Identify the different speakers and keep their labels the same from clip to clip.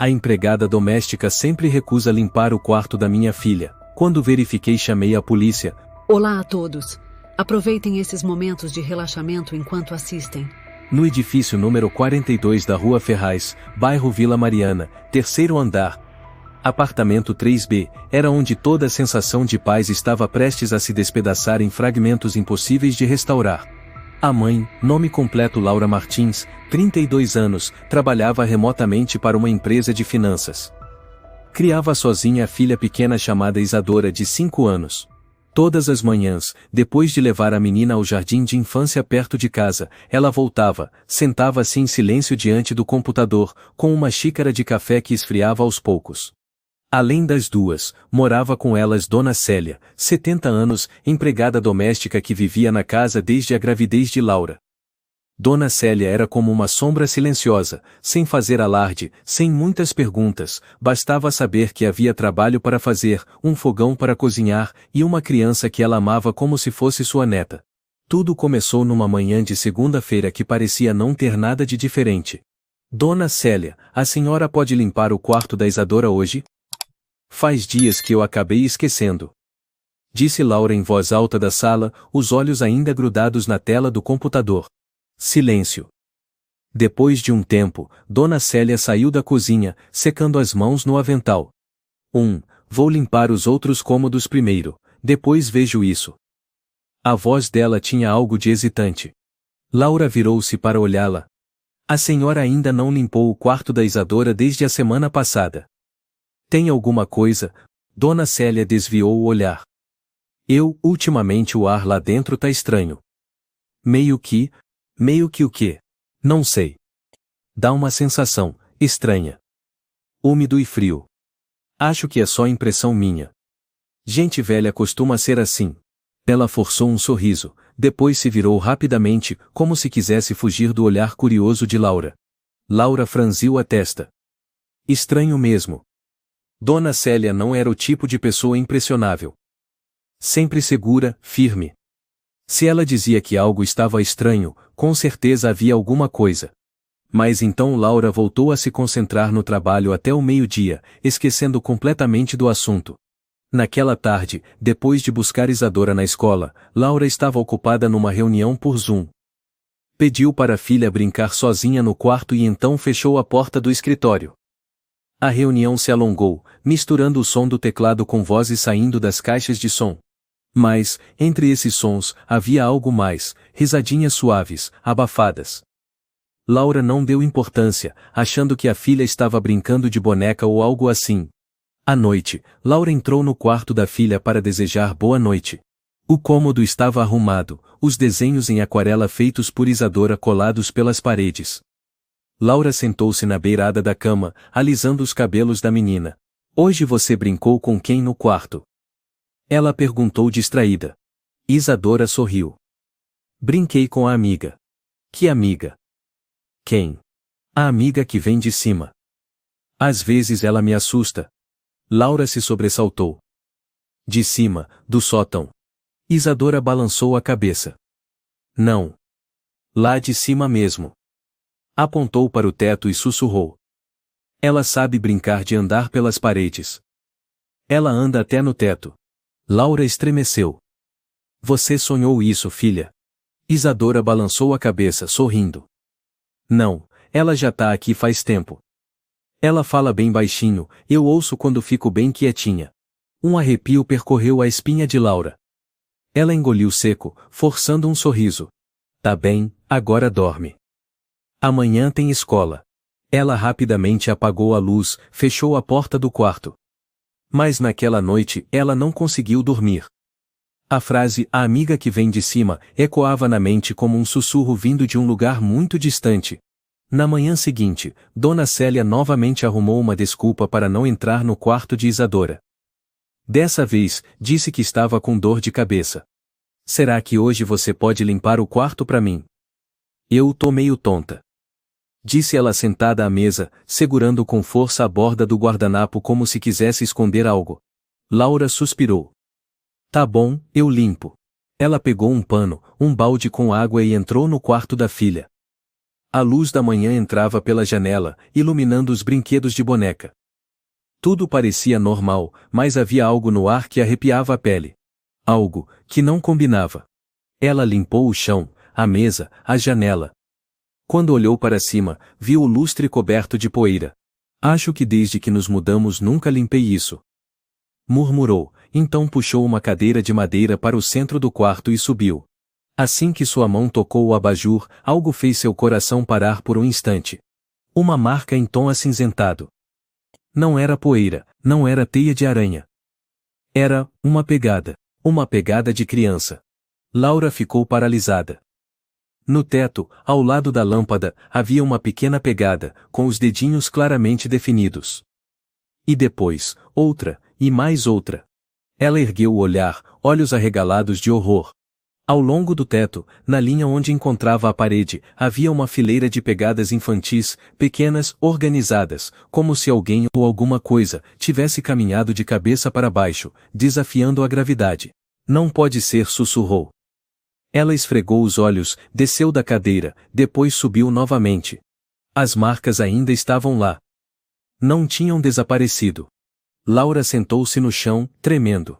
Speaker 1: A empregada doméstica sempre recusa limpar o quarto da minha filha. Quando verifiquei, chamei a polícia.
Speaker 2: Olá a todos. Aproveitem esses momentos de relaxamento enquanto assistem.
Speaker 1: No edifício número 42 da Rua Ferraz, bairro Vila Mariana, terceiro andar. Apartamento 3B, era onde toda a sensação de paz estava prestes a se despedaçar em fragmentos impossíveis de restaurar. A mãe, nome completo Laura Martins, 32 anos, trabalhava remotamente para uma empresa de finanças. Criava sozinha a filha pequena chamada Isadora, de 5 anos. Todas as manhãs, depois de levar a menina ao jardim de infância perto de casa, ela voltava, sentava-se em silêncio diante do computador, com uma xícara de café que esfriava aos poucos. Além das duas, morava com elas Dona Célia, 70 anos, empregada doméstica que vivia na casa desde a gravidez de Laura. Dona Célia era como uma sombra silenciosa, sem fazer alarde, sem muitas perguntas, bastava saber que havia trabalho para fazer, um fogão para cozinhar, e uma criança que ela amava como se fosse sua neta. Tudo começou numa manhã de segunda-feira que parecia não ter nada de diferente. Dona Célia, a senhora pode limpar o quarto da Isadora hoje? Faz dias que eu acabei esquecendo. Disse Laura em voz alta da sala, os olhos ainda grudados na tela do computador. Silêncio. Depois de um tempo, Dona Célia saiu da cozinha, secando as mãos no avental. Vou limpar os outros cômodos primeiro, depois vejo isso. A voz dela tinha algo de hesitante. Laura virou-se para olhá-la. A senhora ainda não limpou o quarto da Isadora desde a semana passada. Tem alguma coisa? Dona Célia desviou o olhar. Ultimamente o ar lá dentro tá estranho. Meio que o quê? Não sei. Dá uma sensação estranha. Úmido e frio. Acho que é só impressão minha. Gente velha costuma ser assim. Ela forçou um sorriso, depois se virou rapidamente, como se quisesse fugir do olhar curioso de Laura. Laura franziu a testa. Estranho mesmo. Dona Célia não era o tipo de pessoa impressionável. Sempre segura, firme. Se ela dizia que algo estava estranho, com certeza havia alguma coisa. Mas então Laura voltou a se concentrar no trabalho até o meio-dia, esquecendo completamente do assunto. Naquela tarde, depois de buscar Isadora na escola, Laura estava ocupada numa reunião por Zoom. Pediu para a filha brincar sozinha no quarto e então fechou a porta do escritório. A reunião se alongou, misturando o som do teclado com vozes saindo das caixas de som. Mas, entre esses sons, havia algo mais, risadinhas suaves, abafadas. Laura não deu importância, achando que a filha estava brincando de boneca ou algo assim. À noite, Laura entrou no quarto da filha para desejar boa noite. O cômodo estava arrumado, os desenhos em aquarela feitos por Isadora colados pelas paredes. Laura sentou-se na beirada da cama, alisando os cabelos da menina. Hoje você brincou com quem no quarto? Ela perguntou distraída. Isadora sorriu. Brinquei com a amiga. Que amiga? Quem? A amiga que vem de cima. Às vezes ela me assusta. Laura se sobressaltou. De cima, do sótão. Isadora balançou a cabeça. Não. Lá de cima mesmo. Apontou para o teto e sussurrou. Ela sabe brincar de andar pelas paredes. Ela anda até no teto. Laura estremeceu. Você sonhou isso, filha? Isadora balançou a cabeça, sorrindo. Não, ela já tá aqui faz tempo. Ela fala bem baixinho, eu ouço quando fico bem quietinha. Um arrepio percorreu a espinha de Laura. Ela engoliu seco, forçando um sorriso. Tá bem, agora dorme. Amanhã tem escola. Ela rapidamente apagou a luz, fechou a porta do quarto. Mas naquela noite, ela não conseguiu dormir. A frase, a amiga que vem de cima, ecoava na mente como um sussurro vindo de um lugar muito distante. Na manhã seguinte, Dona Célia novamente arrumou uma desculpa para não entrar no quarto de Isadora. Dessa vez, disse que estava com dor de cabeça. Será que hoje você pode limpar o quarto para mim? Eu tô meio tonta. Disse ela sentada à mesa, segurando com força a borda do guardanapo como se quisesse esconder algo. Laura suspirou. Tá bom, eu limpo. Ela pegou um pano, um balde com água e entrou no quarto da filha. A luz da manhã entrava pela janela, iluminando os brinquedos de boneca. Tudo parecia normal, mas havia algo no ar que arrepiava a pele. Algo que não combinava. Ela limpou o chão, a mesa, a janela. Quando olhou para cima, viu o lustre coberto de poeira. Acho que desde que nos mudamos nunca limpei isso. Murmurou, então puxou uma cadeira de madeira para o centro do quarto e subiu. Assim que sua mão tocou o abajur, algo fez seu coração parar por um instante. Uma marca em tom acinzentado. Não era poeira, não era teia de aranha. Era uma pegada de criança. Laura ficou paralisada. No teto, ao lado da lâmpada, havia uma pequena pegada, com os dedinhos claramente definidos. E depois, outra, e mais outra. Ela ergueu o olhar, olhos arregalados de horror. Ao longo do teto, na linha onde encontrava a parede, havia uma fileira de pegadas infantis, pequenas, organizadas, como se alguém ou alguma coisa tivesse caminhado de cabeça para baixo, desafiando a gravidade. Não pode ser, sussurrou. Ela esfregou os olhos, desceu da cadeira, depois subiu novamente. As marcas ainda estavam lá. Não tinham desaparecido. Laura sentou-se no chão, tremendo.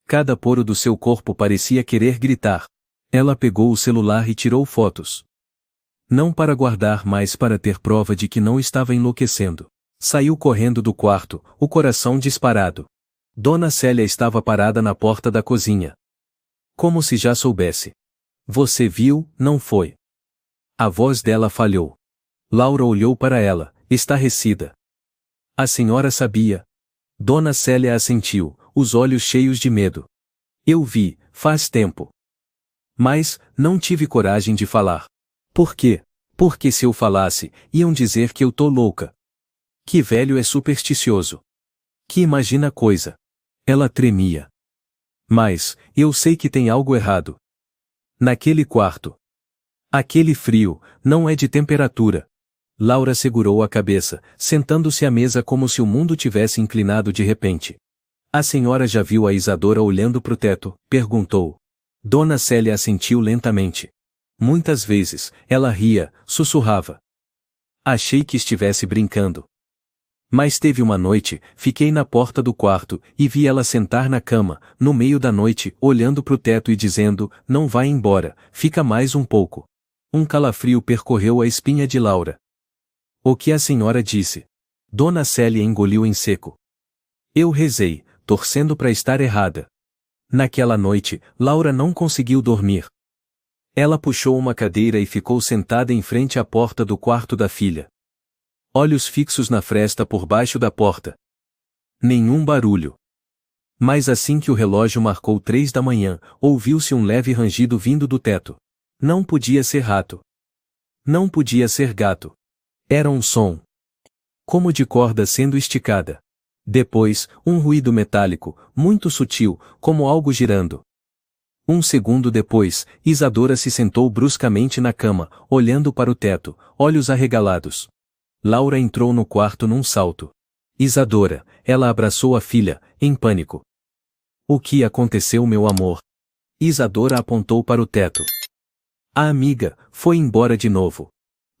Speaker 1: Cada poro do seu corpo parecia querer gritar. Ela pegou o celular e tirou fotos. Não para guardar, mas para ter prova de que não estava enlouquecendo. Saiu correndo do quarto, o coração disparado. Dona Célia estava parada na porta da cozinha. Como se já soubesse. Você viu, não foi? A voz dela falhou. Laura olhou para ela, estarrecida. A senhora sabia. Dona Célia assentiu, os olhos cheios de medo. Eu vi, faz tempo. Mas, não tive coragem de falar. Por quê? Porque se eu falasse, iam dizer que eu tô louca. Que velho é supersticioso. Que imagina coisa. Ela tremia. Mas, eu sei que tem algo errado. Naquele quarto. Aquele frio, não é de temperatura. Laura segurou a cabeça, sentando-se à mesa como se o mundo tivesse inclinado de repente. A senhora já viu a Isadora olhando pro teto? Perguntou. Dona Célia assentiu lentamente. Muitas vezes, ela ria, sussurrava. Achei que estivesse brincando. Mas teve uma noite, fiquei na porta do quarto, e vi ela sentar na cama, no meio da noite, olhando pro teto e dizendo, não vai embora, fica mais um pouco. Um calafrio percorreu a espinha de Laura. O que a senhora disse? Dona Célia engoliu em seco. Eu rezei, torcendo para estar errada. Naquela noite, Laura não conseguiu dormir. Ela puxou uma cadeira e ficou sentada em frente à porta do quarto da filha. Olhos fixos na fresta por baixo da porta. Nenhum barulho. Mas assim que o relógio marcou 3 da manhã, ouviu-se um leve rangido vindo do teto. Não podia ser rato. Não podia ser gato. Era um som. Como de corda sendo esticada. Depois, um ruído metálico, muito sutil, como algo girando. Um segundo depois, Isadora se sentou bruscamente na cama, olhando para o teto, olhos arregalados. Laura entrou no quarto num salto. Isadora, ela abraçou a filha, em pânico. O que aconteceu, meu amor? Isadora apontou para o teto. A amiga foi embora de novo.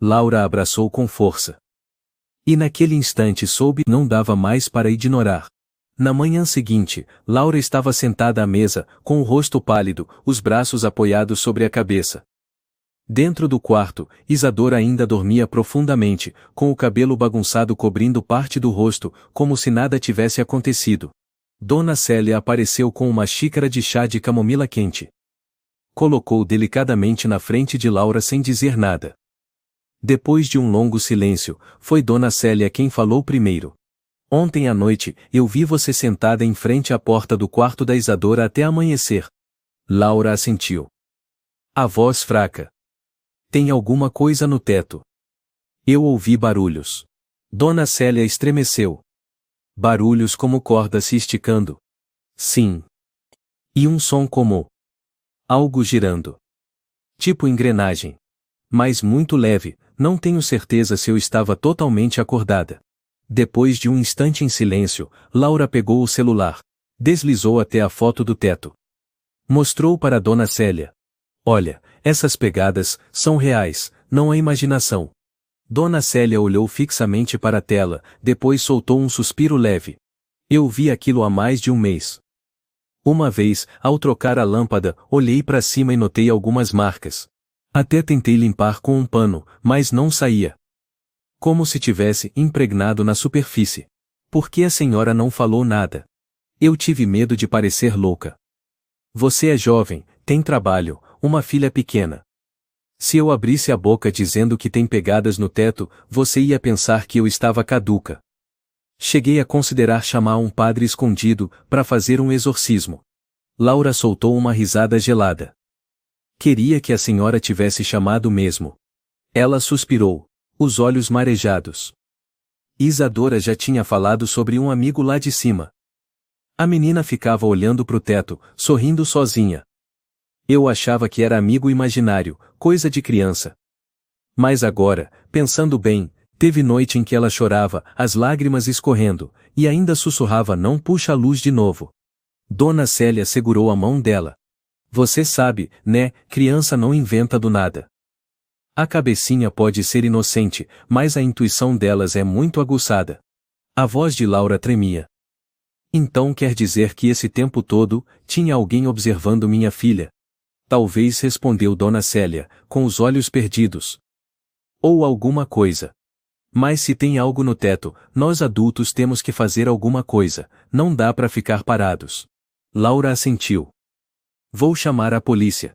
Speaker 1: Laura a abraçou com força. E naquele instante soube não dava mais para ignorar. Na manhã seguinte, Laura estava sentada à mesa, com o rosto pálido, os braços apoiados sobre a cabeça. Dentro do quarto, Isadora ainda dormia profundamente, com o cabelo bagunçado cobrindo parte do rosto, como se nada tivesse acontecido. Dona Célia apareceu com uma xícara de chá de camomila quente. Colocou delicadamente na frente de Laura sem dizer nada. Depois de um longo silêncio, foi Dona Célia quem falou primeiro. Ontem à noite, eu vi você sentada em frente à porta do quarto da Isadora até amanhecer. Laura assentiu. A voz fraca. Tem alguma coisa no teto. Eu ouvi barulhos. Dona Célia estremeceu. Barulhos como cordas se esticando. Sim. E um som como algo girando. Tipo engrenagem. Mas muito leve, não tenho certeza se eu estava totalmente acordada. Depois de um instante em silêncio, Laura pegou o celular. Deslizou até a foto do teto. Mostrou para Dona Célia. Olha, essas pegadas são reais, não a imaginação. Dona Célia olhou fixamente para a tela, depois soltou um suspiro leve. Eu vi aquilo há mais de um mês. Uma vez, ao trocar a lâmpada, olhei para cima e notei algumas marcas. Até tentei limpar com um pano, mas não saía. Como se tivesse impregnado na superfície. Por que a senhora não falou nada? Eu tive medo de parecer louca. Você é jovem, tem trabalho, uma filha pequena. Se eu abrisse a boca dizendo que tem pegadas no teto, você ia pensar que eu estava caduca. Cheguei a considerar chamar um padre escondido, para fazer um exorcismo. Laura soltou uma risada gelada. Queria que a senhora tivesse chamado mesmo. Ela suspirou, os olhos marejados. Isadora já tinha falado sobre um amigo lá de cima. A menina ficava olhando para o teto, sorrindo sozinha. Eu achava que era amigo imaginário, coisa de criança. Mas agora, pensando bem, teve noite em que ela chorava, as lágrimas escorrendo, e ainda sussurrava: não puxa a luz de novo. Dona Célia segurou a mão dela. Você sabe, né, criança não inventa do nada. A cabecinha pode ser inocente, mas a intuição delas é muito aguçada. A voz de Laura tremia. Então quer dizer que esse tempo todo, tinha alguém observando minha filha? Talvez, respondeu Dona Célia, com os olhos perdidos. Ou alguma coisa. Mas se tem algo no teto, nós adultos temos que fazer alguma coisa, não dá para ficar parados. Laura assentiu. Vou chamar a polícia.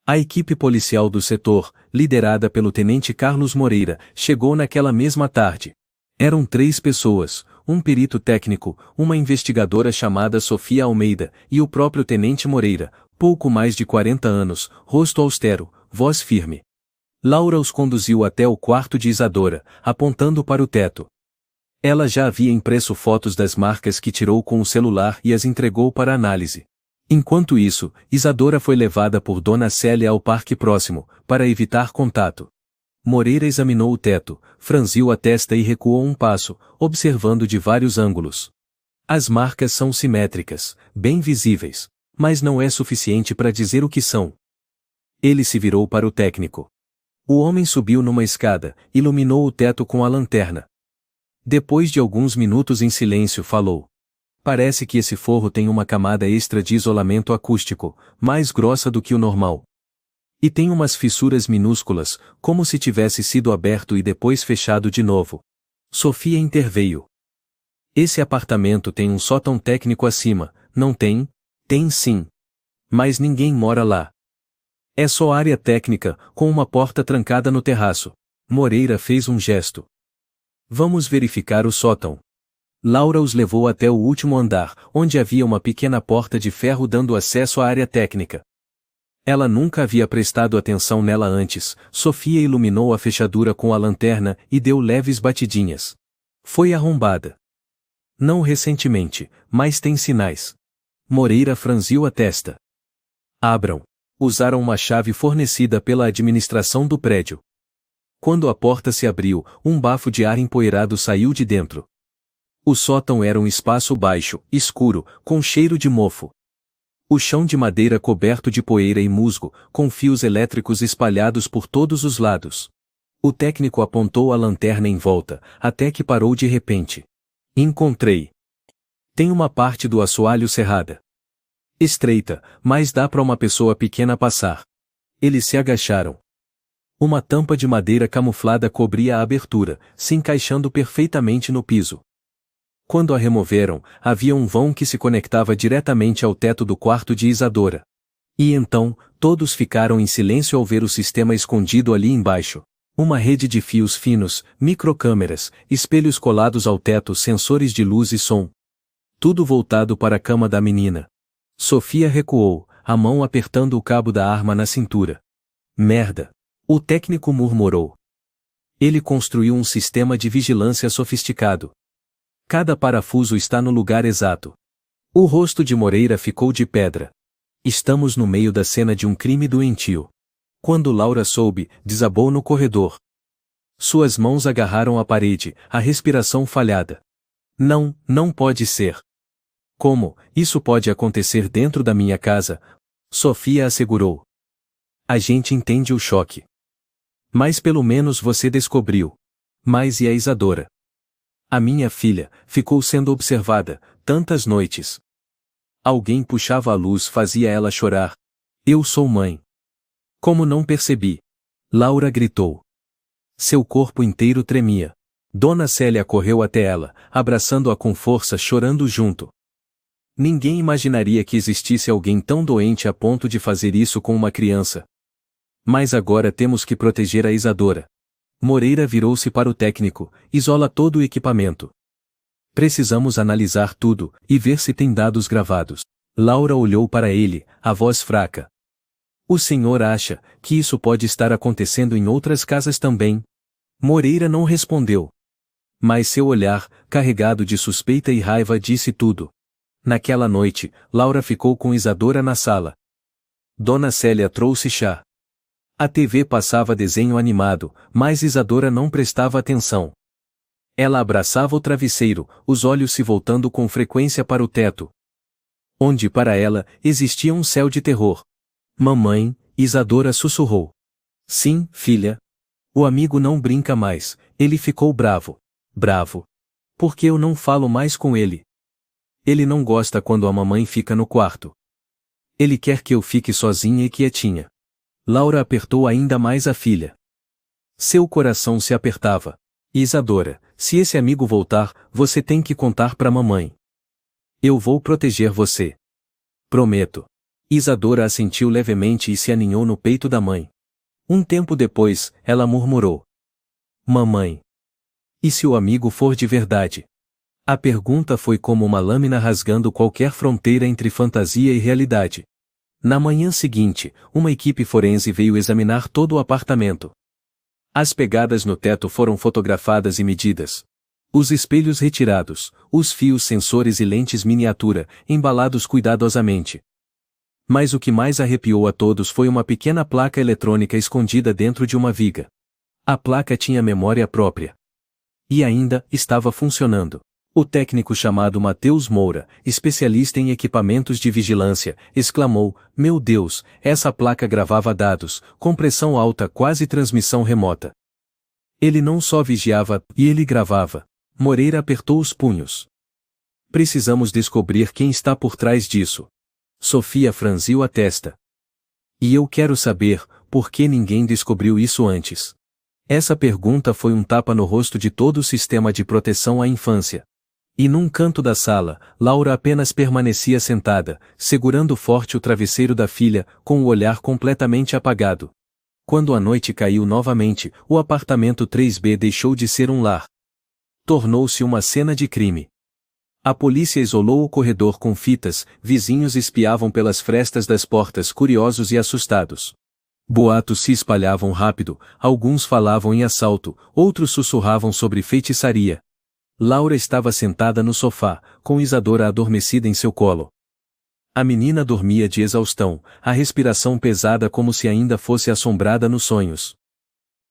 Speaker 1: A equipe policial do setor, liderada pelo tenente Carlos Moreira, chegou naquela mesma tarde. Eram 3 pessoas, um perito técnico, uma investigadora chamada Sofia Almeida, e o próprio tenente Moreira, pouco mais de 40 anos, rosto austero, voz firme. Laura os conduziu até o quarto de Isadora, apontando para o teto. Ela já havia impresso fotos das marcas que tirou com o celular e as entregou para análise. Enquanto isso, Isadora foi levada por Dona Célia ao parque próximo, para evitar contato. Moreira examinou o teto, franziu a testa e recuou um passo, observando de vários ângulos. As marcas são simétricas, bem visíveis, mas não é suficiente para dizer o que são. Ele se virou para o técnico. O homem subiu numa escada, iluminou o teto com a lanterna. Depois de alguns minutos em silêncio falou. Parece que esse forro tem uma camada extra de isolamento acústico, mais grossa do que o normal. E tem umas fissuras minúsculas, como se tivesse sido aberto e depois fechado de novo. Sofia interveio. Esse apartamento tem um sótão técnico acima, não tem? Tem sim. Mas ninguém mora lá. É só área técnica, com uma porta trancada no terraço. Moreira fez um gesto. Vamos verificar o sótão. Laura os levou até o último andar, onde havia uma pequena porta de ferro dando acesso à área técnica. Ela nunca havia prestado atenção nela antes. Sofia iluminou a fechadura com a lanterna e deu leves batidinhas. Foi arrombada. Não recentemente, mas tem sinais. Moreira franziu a testa. Abram. Usaram uma chave fornecida pela administração do prédio. Quando a porta se abriu, um bafo de ar empoeirado saiu de dentro. O sótão era um espaço baixo, escuro, com cheiro de mofo. O chão de madeira coberto de poeira e musgo, com fios elétricos espalhados por todos os lados. O técnico apontou a lanterna em volta, até que parou de repente. Encontrei. Tem uma parte do assoalho cerrada. Estreita, mas dá para uma pessoa pequena passar. Eles se agacharam. Uma tampa de madeira camuflada cobria a abertura, se encaixando perfeitamente no piso. Quando a removeram, havia um vão que se conectava diretamente ao teto do quarto de Isadora. E então, todos ficaram em silêncio ao ver o sistema escondido ali embaixo. Uma rede de fios finos, microcâmeras, espelhos colados ao teto, sensores de luz e som. Tudo voltado para a cama da menina. Sofia recuou, a mão apertando o cabo da arma na cintura. Merda! O técnico murmurou. Ele construiu um sistema de vigilância sofisticado. Cada parafuso está no lugar exato. O rosto de Moreira ficou de pedra. Estamos no meio da cena de um crime doentio. Quando Laura soube, desabou no corredor. Suas mãos agarraram a parede, a respiração falhada. Não, não pode ser. Como, isso pode acontecer dentro da minha casa? Sofia assegurou. A gente entende o choque. Mas pelo menos você descobriu. Mas e a Isadora? A minha filha ficou sendo observada tantas noites. Alguém puxava a luz, fazia ela chorar. Eu sou mãe. Como não percebi? Laura gritou. Seu corpo inteiro tremia. Dona Célia correu até ela, abraçando-a com força, chorando junto. Ninguém imaginaria que existisse alguém tão doente a ponto de fazer isso com uma criança. Mas agora temos que proteger a Isadora. Moreira virou-se para o técnico. Isola todo o equipamento. Precisamos analisar tudo e ver se tem dados gravados. Laura olhou para ele, a voz fraca. O senhor acha que isso pode estar acontecendo em outras casas também? Moreira não respondeu. Mas seu olhar, carregado de suspeita e raiva, disse tudo. Naquela noite, Laura ficou com Isadora na sala. Dona Célia trouxe chá. A TV passava desenho animado, mas Isadora não prestava atenção. Ela abraçava o travesseiro, os olhos se voltando com frequência para o teto, onde para ela existia um céu de terror. Mamãe, Isadora sussurrou. Sim, filha. O amigo não brinca mais, ele ficou bravo. Bravo. Porque eu não falo mais com ele. Ele não gosta quando a mamãe fica no quarto. Ele quer que eu fique sozinha e quietinha. Laura apertou ainda mais a filha. Seu coração se apertava. Isadora, se esse amigo voltar, você tem que contar pra mamãe. Eu vou proteger você. Prometo. Isadora assentiu levemente e se aninhou no peito da mãe. Um tempo depois, ela murmurou. Mamãe. E se o amigo for de verdade? A pergunta foi como uma lâmina rasgando qualquer fronteira entre fantasia e realidade. Na manhã seguinte, uma equipe forense veio examinar todo o apartamento. As pegadas no teto foram fotografadas e medidas. Os espelhos retirados, os fios sensores e lentes miniatura, embalados cuidadosamente. Mas o que mais arrepiou a todos foi uma pequena placa eletrônica escondida dentro de uma viga. A placa tinha memória própria. E ainda estava funcionando. O técnico chamado Matheus Moura, especialista em equipamentos de vigilância, exclamou, meu Deus, essa placa gravava dados, com pressão alta, quase transmissão remota. Ele não só vigiava, e ele gravava. Moreira apertou os punhos. Precisamos descobrir quem está por trás disso. Sofia franziu a testa. E eu quero saber, por que ninguém descobriu isso antes? Essa pergunta foi um tapa no rosto de todo o sistema de proteção à infância. E num canto da sala, Laura apenas permanecia sentada, segurando forte o travesseiro da filha, com o olhar completamente apagado. Quando a noite caiu novamente, o apartamento 3B deixou de ser um lar. Tornou-se uma cena de crime. A polícia isolou o corredor com fitas, vizinhos espiavam pelas frestas das portas curiosos e assustados. Boatos se espalhavam rápido, alguns falavam em assalto, outros sussurravam sobre feitiçaria. Laura estava sentada no sofá, com Isadora adormecida em seu colo. A menina dormia de exaustão, a respiração pesada como se ainda fosse assombrada nos sonhos.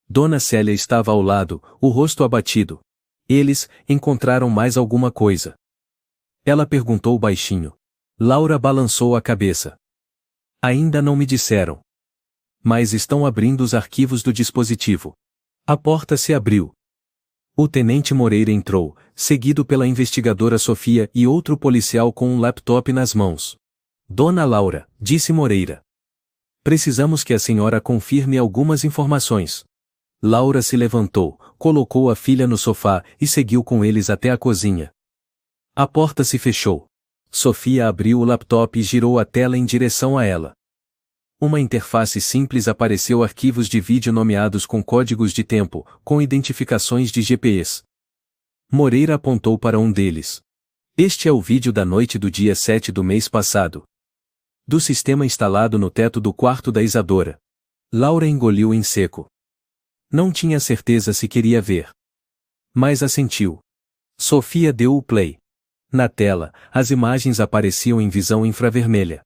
Speaker 1: Dona Célia estava ao lado, o rosto abatido. Eles encontraram mais alguma coisa? Ela perguntou baixinho. Laura balançou a cabeça. Ainda não me disseram. Mas estão abrindo os arquivos do dispositivo. A porta se abriu. O tenente Moreira entrou, seguido pela investigadora Sofia e outro policial com um laptop nas mãos. Dona Laura, disse Moreira. Precisamos que a senhora confirme algumas informações. Laura se levantou, colocou a filha no sofá e seguiu com eles até a cozinha. A porta se fechou. Sofia abriu o laptop e girou a tela em direção a ela. Uma interface simples apareceu, arquivos de vídeo nomeados com códigos de tempo, com identificações de GPS. Moreira apontou para um deles. Este é o vídeo da noite do dia 7 do mês passado. Do sistema instalado no teto do quarto da Isadora. Laura engoliu em seco. Não tinha certeza se queria ver. Mas assentiu. Sofia deu o play. Na tela, as imagens apareciam em visão infravermelha.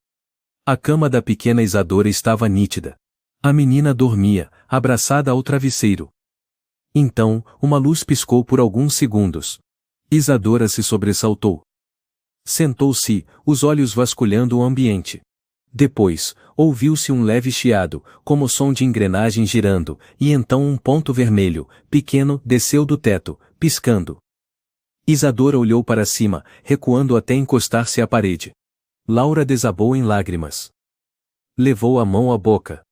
Speaker 1: A cama da pequena Isadora estava nítida. A menina dormia, abraçada ao travesseiro. Então, uma luz piscou por alguns segundos. Isadora se sobressaltou. Sentou-se, os olhos vasculhando o ambiente. Depois, ouviu-se um leve chiado, como som de engrenagem girando, e então um ponto vermelho, pequeno, desceu do teto, piscando. Isadora olhou para cima, recuando até encostar-se à parede. Laura desabou em lágrimas. Levou a mão à boca.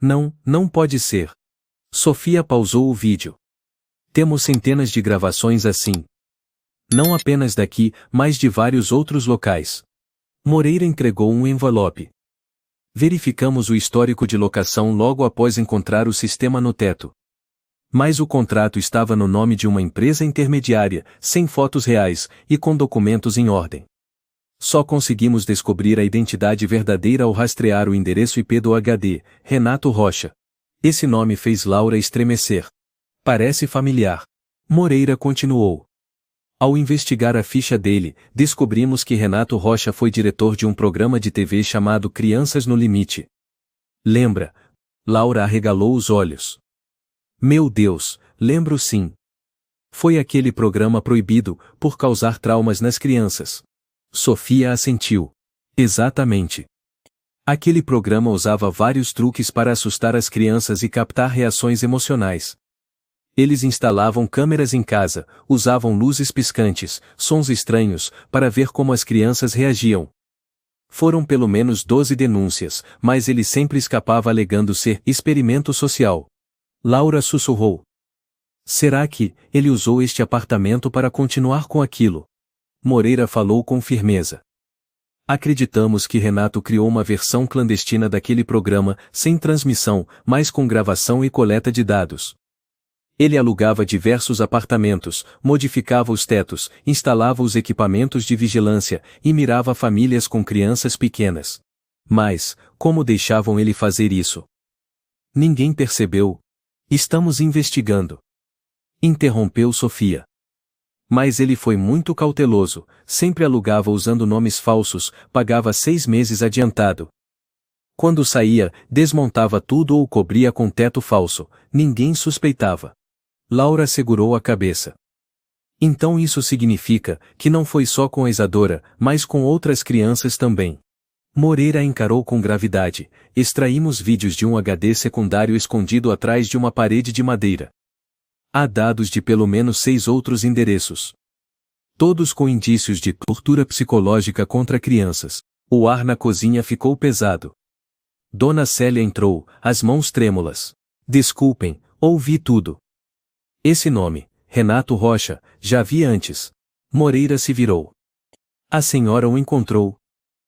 Speaker 1: Não, não pode ser. Sofia pausou o vídeo. Temos centenas de gravações assim. Não apenas daqui, mas de vários outros locais. Moreira entregou um envelope. Verificamos o histórico de locação logo após encontrar o sistema no teto. Mas o contrato estava no nome de uma empresa intermediária, sem fotos reais, e com documentos em ordem. Só conseguimos descobrir a identidade verdadeira ao rastrear o endereço IP do HD, Renato Rocha. Esse nome fez Laura estremecer. Parece familiar. Moreira continuou. Ao investigar a ficha dele, descobrimos que Renato Rocha foi diretor de um programa de TV chamado Crianças no Limite. Lembra? Laura arregalou os olhos. Meu Deus, lembro sim. Foi aquele programa proibido, por causar traumas nas crianças. Sofia assentiu. Exatamente. Aquele programa usava vários truques para assustar as crianças e captar reações emocionais. Eles instalavam câmeras em casa, usavam luzes piscantes, sons estranhos, para ver como as crianças reagiam. Foram pelo menos 12 denúncias, mas ele sempre escapava alegando ser experimento social. Laura sussurrou. Será que ele usou este apartamento para continuar com aquilo? Moreira falou com firmeza. Acreditamos que Renato criou uma versão clandestina daquele programa, sem transmissão, mas com gravação e coleta de dados. Ele alugava diversos apartamentos, modificava os tetos, instalava os equipamentos de vigilância e mirava famílias com crianças pequenas. Mas, como deixavam ele fazer isso? Ninguém percebeu. Estamos investigando. Interrompeu Sofia. Mas ele foi muito cauteloso, sempre alugava usando nomes falsos, pagava 6 meses adiantado. Quando saía, desmontava tudo ou cobria com teto falso, ninguém suspeitava. Laura segurou a cabeça. Então isso significa que não foi só com a Isadora, mas com outras crianças também. Moreira encarou com gravidade. Extraímos vídeos de um HD secundário escondido atrás de uma parede de madeira. Há dados de pelo menos 6 outros endereços. Todos com indícios de tortura psicológica contra crianças. O ar na cozinha ficou pesado. Dona Célia entrou, as mãos trêmulas. Desculpem, ouvi tudo. Esse nome, Renato Rocha, já vi antes. Moreira se virou. A senhora o encontrou?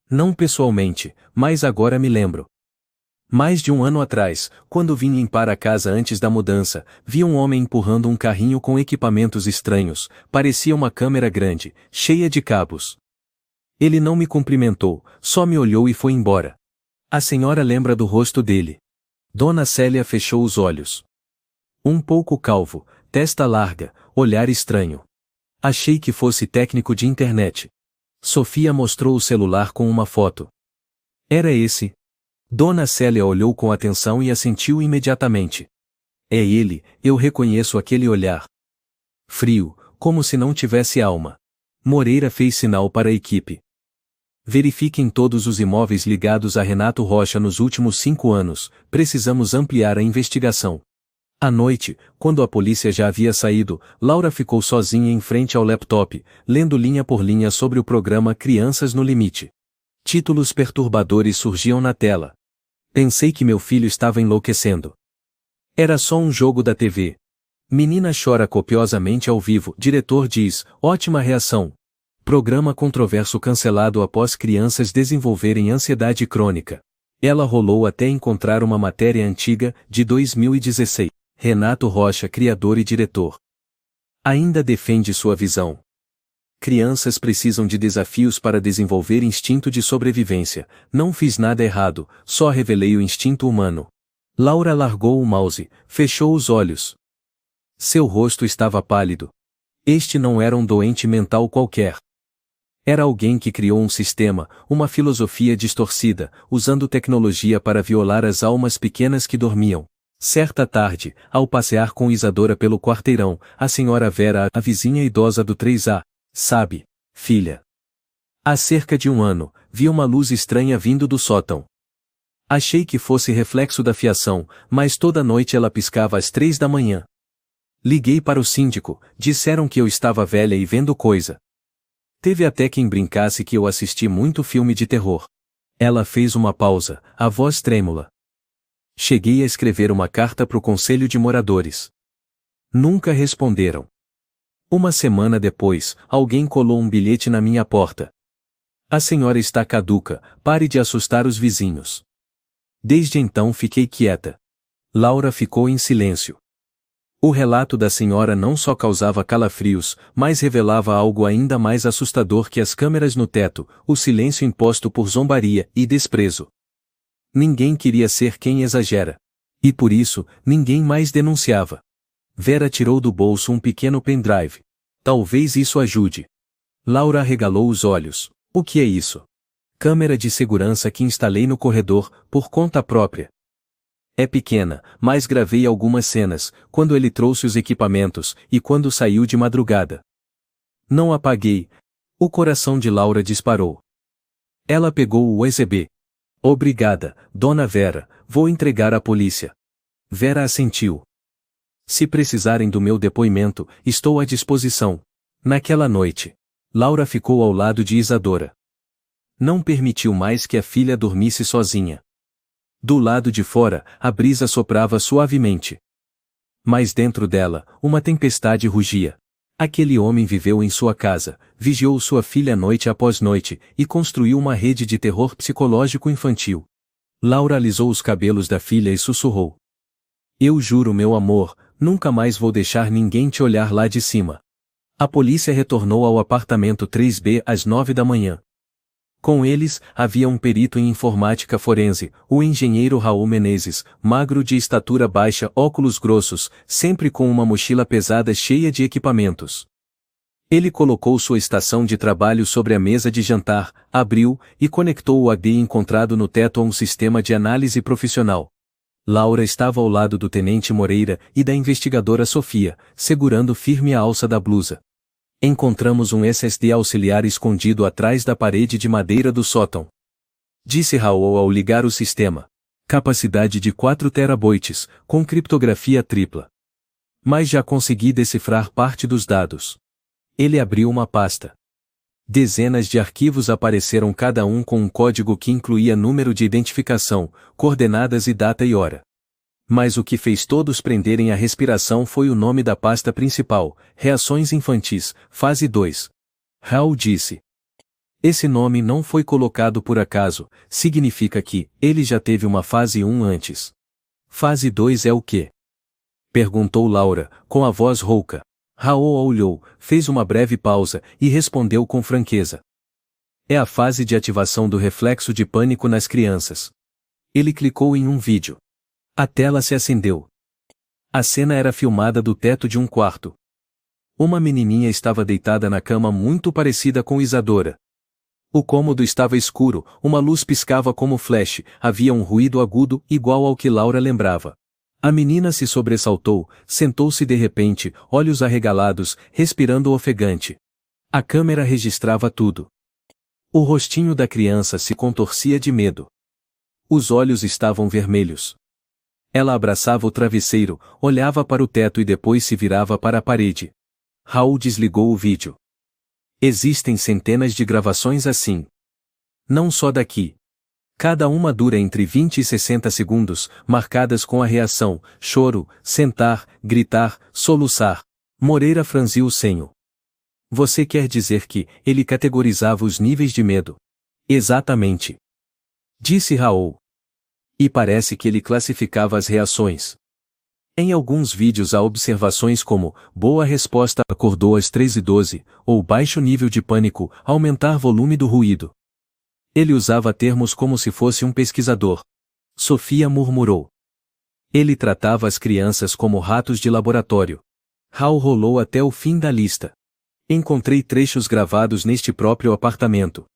Speaker 1: Não pessoalmente, mas agora me lembro. Mais de um ano atrás, quando vim limpar a casa antes da mudança, vi um homem empurrando um carrinho com equipamentos estranhos, parecia uma câmera grande, cheia de cabos. Ele não me cumprimentou, só me olhou e foi embora. A senhora lembra do rosto dele? Dona Célia fechou os olhos. Um pouco calvo, testa larga, olhar estranho. Achei que fosse técnico de internet. Sofia mostrou o celular com uma foto. Era esse. Dona Célia olhou com atenção e assentiu imediatamente. É ele, eu reconheço aquele olhar. Frio, como se não tivesse alma. Moreira fez sinal para a equipe. Verifiquem todos os imóveis ligados a Renato Rocha nos últimos 5 anos, precisamos ampliar a investigação. À noite, quando a polícia já havia saído, Laura ficou sozinha em frente ao laptop, lendo linha por linha sobre o programa Crianças no Limite. Títulos perturbadores surgiam na tela. Pensei que meu filho estava enlouquecendo. Era só um jogo da TV. Menina chora copiosamente ao vivo, diretor diz, ótima reação. Programa controverso cancelado após crianças desenvolverem ansiedade crônica. Ela rolou até encontrar uma matéria antiga, de 2016. Renato Rocha, criador e diretor. Ainda defende sua visão. Crianças precisam de desafios para desenvolver instinto de sobrevivência. Não fiz nada errado, só revelei o instinto humano. Laura largou o mouse, fechou os olhos. Seu rosto estava pálido. Este não era um doente mental qualquer. Era alguém que criou um sistema, uma filosofia distorcida, usando tecnologia para violar as almas pequenas que dormiam. Certa tarde, ao passear com Isadora pelo quarteirão, a senhora Vera, a vizinha idosa do 3A, sabe, filha. Há cerca de um ano, vi uma luz estranha vindo do sótão. Achei que fosse reflexo da fiação, mas toda noite ela piscava às 3 da manhã. Liguei para o síndico, disseram que eu estava velha e vendo coisa. Teve até quem brincasse que eu assisti muito filme de terror. Ela fez uma pausa, a voz trêmula. Cheguei a escrever uma carta para o conselho de moradores. Nunca responderam. Uma semana depois, alguém colou um bilhete na minha porta. A senhora está caduca, pare de assustar os vizinhos. Desde então fiquei quieta. Laura ficou em silêncio. O relato da senhora não só causava calafrios, mas revelava algo ainda mais assustador que as câmeras no teto, o silêncio imposto por zombaria e desprezo. Ninguém queria ser quem exagera. E por isso, ninguém mais denunciava. Vera tirou do bolso um pequeno pendrive. Talvez isso ajude. Laura arregalou os olhos. O que é isso? Câmera de segurança que instalei no corredor, por conta própria. É pequena, mas gravei algumas cenas, quando ele trouxe os equipamentos, e quando saiu de madrugada. Não apaguei. O coração de Laura disparou. Ela pegou o USB. Obrigada, dona Vera, vou entregar à polícia. Vera assentiu. Se precisarem do meu depoimento, estou à disposição. Naquela noite, Laura ficou ao lado de Isadora. Não permitiu mais que a filha dormisse sozinha. Do lado de fora, a brisa soprava suavemente. Mas dentro dela, uma tempestade rugia. Aquele homem viveu em sua casa, vigiou sua filha noite após noite, e construiu uma rede de terror psicológico infantil. Laura alisou os cabelos da filha e sussurrou. Eu juro, meu amor, nunca mais vou deixar ninguém te olhar lá de cima. A polícia retornou ao apartamento 3B às 9 da manhã. Com eles, havia um perito em informática forense, o engenheiro Raul Menezes, magro de estatura baixa, óculos grossos, sempre com uma mochila pesada cheia de equipamentos. Ele colocou sua estação de trabalho sobre a mesa de jantar, abriu, e conectou o HD encontrado no teto a um sistema de análise profissional. Laura estava ao lado do tenente Moreira e da investigadora Sofia, segurando firme a alça da blusa. Encontramos um SSD auxiliar escondido atrás da parede de madeira do sótão. Disse Raul ao ligar o sistema. Capacidade de 4 terabytes, com criptografia tripla. Mas já consegui decifrar parte dos dados. Ele abriu uma pasta. Dezenas de arquivos apareceram, cada um com um código que incluía número de identificação, coordenadas e data e hora. Mas o que fez todos prenderem a respiração foi o nome da pasta principal, Reações Infantis, Fase 2. Raul disse. Esse nome não foi colocado por acaso, significa que ele já teve uma fase 1 antes. Fase 2 é o quê? Perguntou Laura, com a voz rouca. Raul olhou, fez uma breve pausa, e respondeu com franqueza. É a fase de ativação do reflexo de pânico nas crianças. Ele clicou em um vídeo. A tela se acendeu. A cena era filmada do teto de um quarto. Uma menininha estava deitada na cama muito parecida com Isadora. O cômodo estava escuro, uma luz piscava como flash, havia um ruído agudo igual ao que Laura lembrava. A menina se sobressaltou, sentou-se de repente, olhos arregalados, respirando ofegante. A câmera registrava tudo. O rostinho da criança se contorcia de medo. Os olhos estavam vermelhos. Ela abraçava o travesseiro, olhava para o teto e depois se virava para a parede. Raul desligou o vídeo. Existem centenas de gravações assim. Não só daqui. Cada uma dura entre 20 e 60 segundos, marcadas com a reação, choro, sentar, gritar, soluçar. Moreira franziu o senho. Você quer dizer que ele categorizava os níveis de medo? Exatamente. Disse Raul. E parece que ele classificava as reações. Em alguns vídeos há observações como, boa resposta, acordou às 3h12, ou baixo nível de pânico, aumentar volume do ruído. Ele usava termos como se fosse um pesquisador. Sofia murmurou. Ele tratava as crianças como ratos de laboratório. Raul rolou até o fim da lista. Encontrei trechos gravados neste próprio apartamento.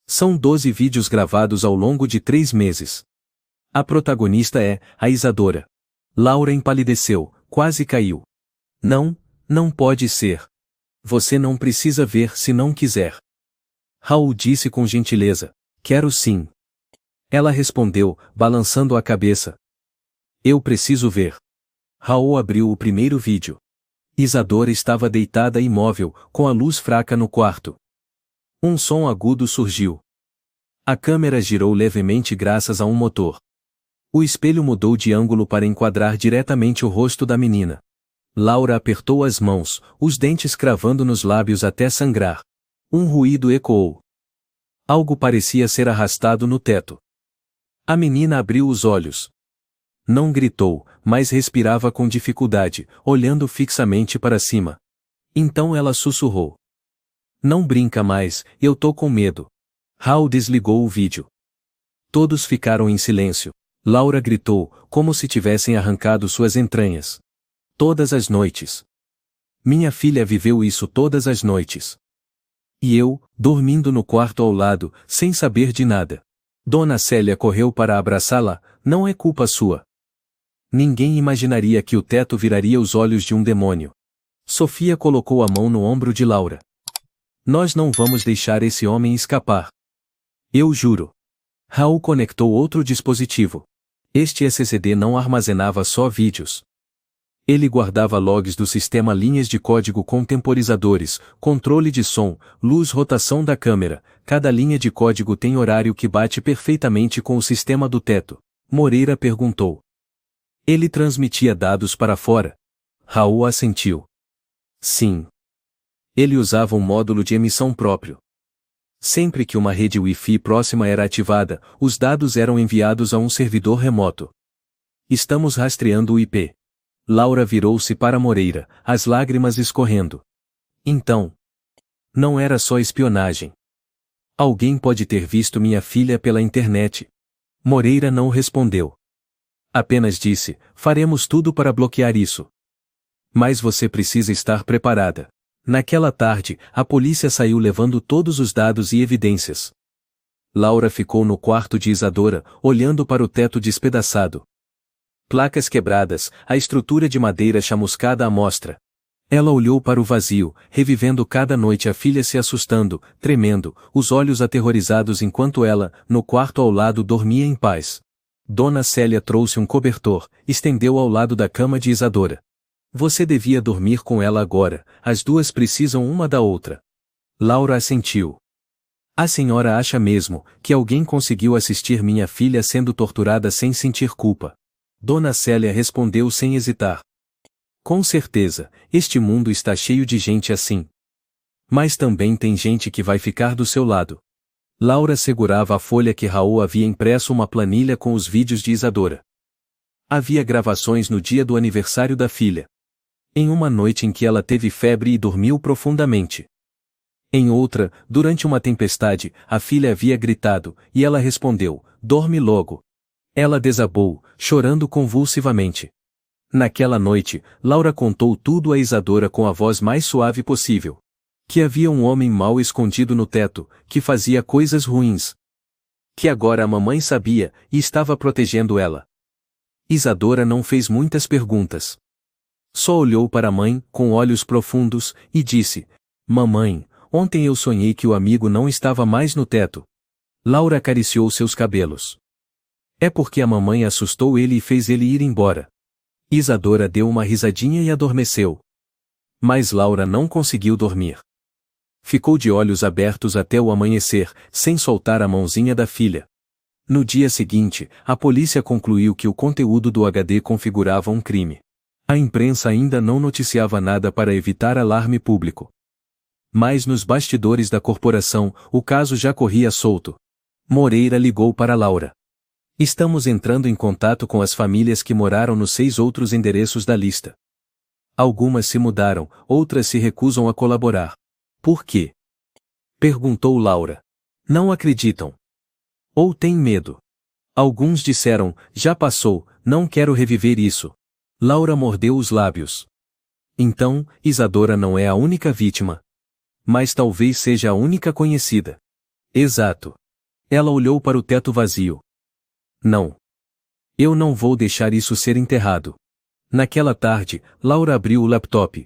Speaker 1: São 12 vídeos gravados ao longo de 3 meses. A protagonista é a Isadora. Laura empalideceu, quase caiu. Não, não pode ser. Você não precisa ver se não quiser. Raul disse com gentileza. Quero sim. Ela respondeu, balançando a cabeça. Eu preciso ver. Raul abriu o primeiro vídeo. Isadora estava deitada imóvel, com a luz fraca no quarto. Um som agudo surgiu. A câmera girou levemente graças a um motor. O espelho mudou de ângulo para enquadrar diretamente o rosto da menina. Laura apertou as mãos, os dentes cravando nos lábios até sangrar. Um ruído ecoou. Algo parecia ser arrastado no teto. A menina abriu os olhos. Não gritou, mas respirava com dificuldade, olhando fixamente para cima. Então ela sussurrou. Não brinca mais, eu tô com medo. Raul desligou o vídeo. Todos ficaram em silêncio. Laura gritou, como se tivessem arrancado suas entranhas. Todas as noites. Minha filha viveu isso todas as noites. E eu, dormindo no quarto ao lado, sem saber de nada. Dona Célia correu para abraçá-la, não é culpa sua. Ninguém imaginaria que o teto viraria os olhos de um demônio. Sofia colocou a mão no ombro de Laura. Nós não vamos deixar esse homem escapar. Eu juro. Raul conectou outro dispositivo. Este SSD não armazenava só vídeos. Ele guardava logs do sistema, linhas de código com temporizadores, controle de som, luz, rotação da câmera. Cada linha de código tem horário que bate perfeitamente com o sistema do teto. Moreira perguntou. Ele transmitia dados para fora? Raul assentiu. Sim. Ele usava um módulo de emissão próprio. Sempre que uma rede Wi-Fi próxima era ativada, os dados eram enviados a um servidor remoto. Estamos rastreando o IP. Laura virou-se para Moreira, as lágrimas escorrendo. Então. Não era só espionagem. Alguém pode ter visto minha filha pela internet. Moreira não respondeu. Apenas disse, faremos tudo para bloquear isso. Mas você precisa estar preparada. Naquela tarde, a polícia saiu levando todos os dados e evidências. Laura ficou no quarto de Isadora, olhando para o teto despedaçado. Placas quebradas, a estrutura de madeira chamuscada à mostra. Ela olhou para o vazio, revivendo cada noite a filha se assustando, tremendo, os olhos aterrorizados enquanto ela, no quarto ao lado, dormia em paz. Dona Célia trouxe um cobertor, estendeu ao lado da cama de Isadora. Você devia dormir com ela agora, as duas precisam uma da outra. Laura assentiu. A senhora acha mesmo que alguém conseguiu assistir minha filha sendo torturada sem sentir culpa? Dona Célia respondeu sem hesitar. Com certeza, este mundo está cheio de gente assim. Mas também tem gente que vai ficar do seu lado. Laura segurava a folha que Raul havia impresso, uma planilha com os vídeos de Isadora. Havia gravações no dia do aniversário da filha. Em uma noite em que ela teve febre e dormiu profundamente. Em outra, durante uma tempestade, a filha havia gritado, e ela respondeu, dorme logo. Ela desabou, chorando convulsivamente. Naquela noite, Laura contou tudo a Isadora com a voz mais suave possível. Que havia um homem mau escondido no teto, que fazia coisas ruins. Que agora a mamãe sabia, e estava protegendo ela. Isadora não fez muitas perguntas. Só olhou para a mãe, com olhos profundos, e disse, mamãe, ontem eu sonhei que o amigo não estava mais no teto. Laura acariciou seus cabelos. É porque a mamãe assustou ele e fez ele ir embora. Isadora deu uma risadinha e adormeceu. Mas Laura não conseguiu dormir. Ficou de olhos abertos até o amanhecer, sem soltar a mãozinha da filha. No dia seguinte, a polícia concluiu que o conteúdo do HD configurava um crime. A imprensa ainda não noticiava nada para evitar alarme público. Mas nos bastidores da corporação, o caso já corria solto. Moreira ligou para Laura. Estamos entrando em contato com as famílias que moraram nos 6 outros endereços da lista. Algumas se mudaram, outras se recusam a colaborar. Por quê? Perguntou Laura. Não acreditam. Ou têm medo. Alguns disseram, já passou, não quero reviver isso. Laura mordeu os lábios. Então, Isadora não é a única vítima. Mas talvez seja a única conhecida. Exato. Ela olhou para o teto vazio. Não. Eu não vou deixar isso ser enterrado. Naquela tarde, Laura abriu o laptop.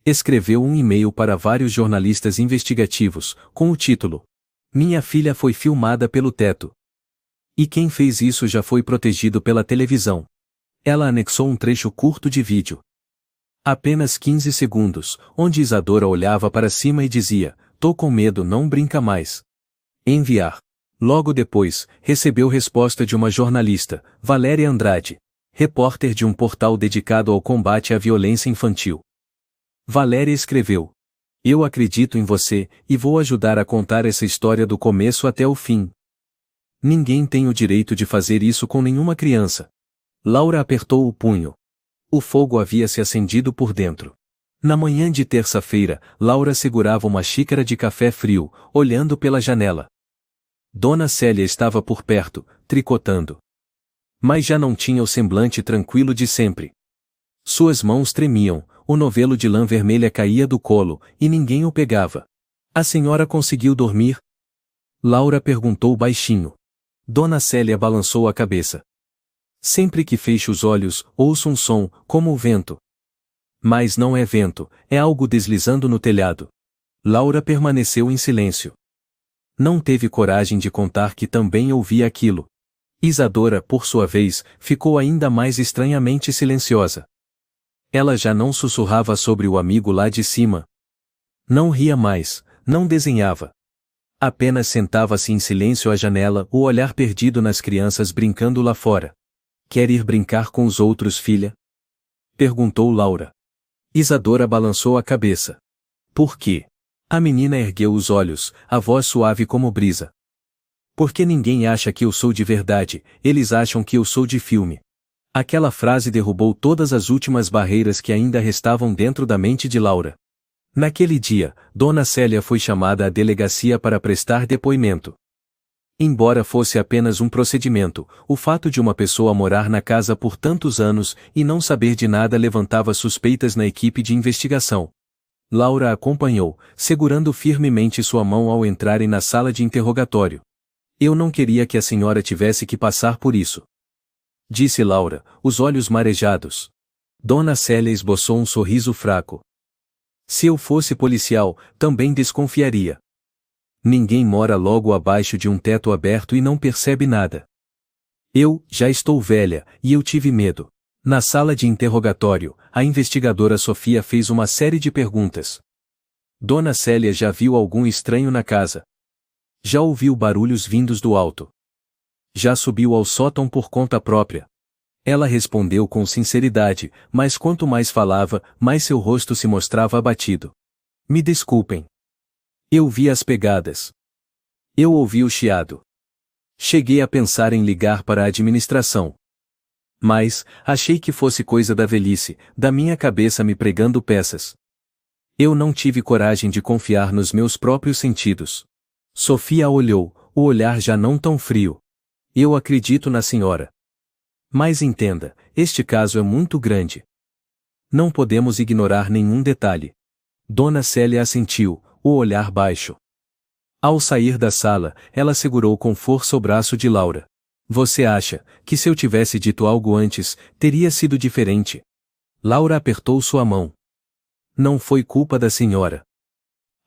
Speaker 1: Escreveu um e-mail para vários jornalistas investigativos, com o título Minha filha foi filmada pelo teto. E quem fez isso já foi protegido pela televisão. Ela anexou um trecho curto de vídeo. Apenas 15 segundos, onde Isadora olhava para cima e dizia: "Tô com medo, não brinca mais." Enviar. Logo depois, recebeu resposta de uma jornalista, Valéria Andrade, repórter de um portal dedicado ao combate à violência infantil. Valéria escreveu: "Eu acredito em você, e vou ajudar a contar essa história do começo até o fim. Ninguém tem o direito de fazer isso com nenhuma criança." Laura apertou o punho. O fogo havia se acendido por dentro. Na manhã de terça-feira, Laura segurava uma xícara de café frio, olhando pela janela. Dona Célia estava por perto, tricotando. Mas já não tinha o semblante tranquilo de sempre. Suas mãos tremiam, o novelo de lã vermelha caía do colo, e ninguém o pegava. "A senhora conseguiu dormir?" Laura perguntou baixinho. Dona Célia balançou a cabeça. "Sempre que fecho os olhos, ouço um som, como o vento." "Mas não é vento, é algo deslizando no telhado." Laura permaneceu em silêncio. Não teve coragem de contar que também ouvia aquilo. Isadora, por sua vez, ficou ainda mais estranhamente silenciosa. Ela já não sussurrava sobre o amigo lá de cima. Não ria mais, não desenhava. Apenas sentava-se em silêncio à janela, o olhar perdido nas crianças brincando lá fora. "Quer ir brincar com os outros, filha?" perguntou Laura. Isadora balançou a cabeça. "Por quê?" A menina ergueu os olhos, a voz suave como brisa. "Porque ninguém acha que eu sou de verdade, eles acham que eu sou de filme." Aquela frase derrubou todas as últimas barreiras que ainda restavam dentro da mente de Laura. Naquele dia, Dona Célia foi chamada à delegacia para prestar depoimento. Embora fosse apenas um procedimento, o fato de uma pessoa morar na casa por tantos anos e não saber de nada levantava suspeitas na equipe de investigação. Laura acompanhou, segurando firmemente sua mão ao entrarem na sala de interrogatório. "Eu não queria que a senhora tivesse que passar por isso," disse Laura, os olhos marejados. Dona Célia esboçou um sorriso fraco. "Se eu fosse policial, também desconfiaria. Ninguém mora logo abaixo de um teto aberto e não percebe nada. Eu, já estou velha, e eu tive medo." Na sala de interrogatório, a investigadora Sofia fez uma série de perguntas. Dona Célia já viu algum estranho na casa? Já ouviu barulhos vindos do alto? Já subiu ao sótão por conta própria? Ela respondeu com sinceridade, mas quanto mais falava, mais seu rosto se mostrava abatido. "Me desculpem. Eu vi as pegadas. Eu ouvi o chiado. Cheguei a pensar em ligar para a administração. Mas, achei que fosse coisa da velhice, da minha cabeça me pregando peças. Eu não tive coragem de confiar nos meus próprios sentidos." Sofia olhou, o olhar já não tão frio. "Eu acredito na senhora. Mas entenda, este caso é muito grande. Não podemos ignorar nenhum detalhe." Dona Célia assentiu, o olhar baixo. Ao sair da sala, ela segurou com força o braço de Laura. "Você acha que se eu tivesse dito algo antes, teria sido diferente?" Laura apertou sua mão. "Não foi culpa da senhora.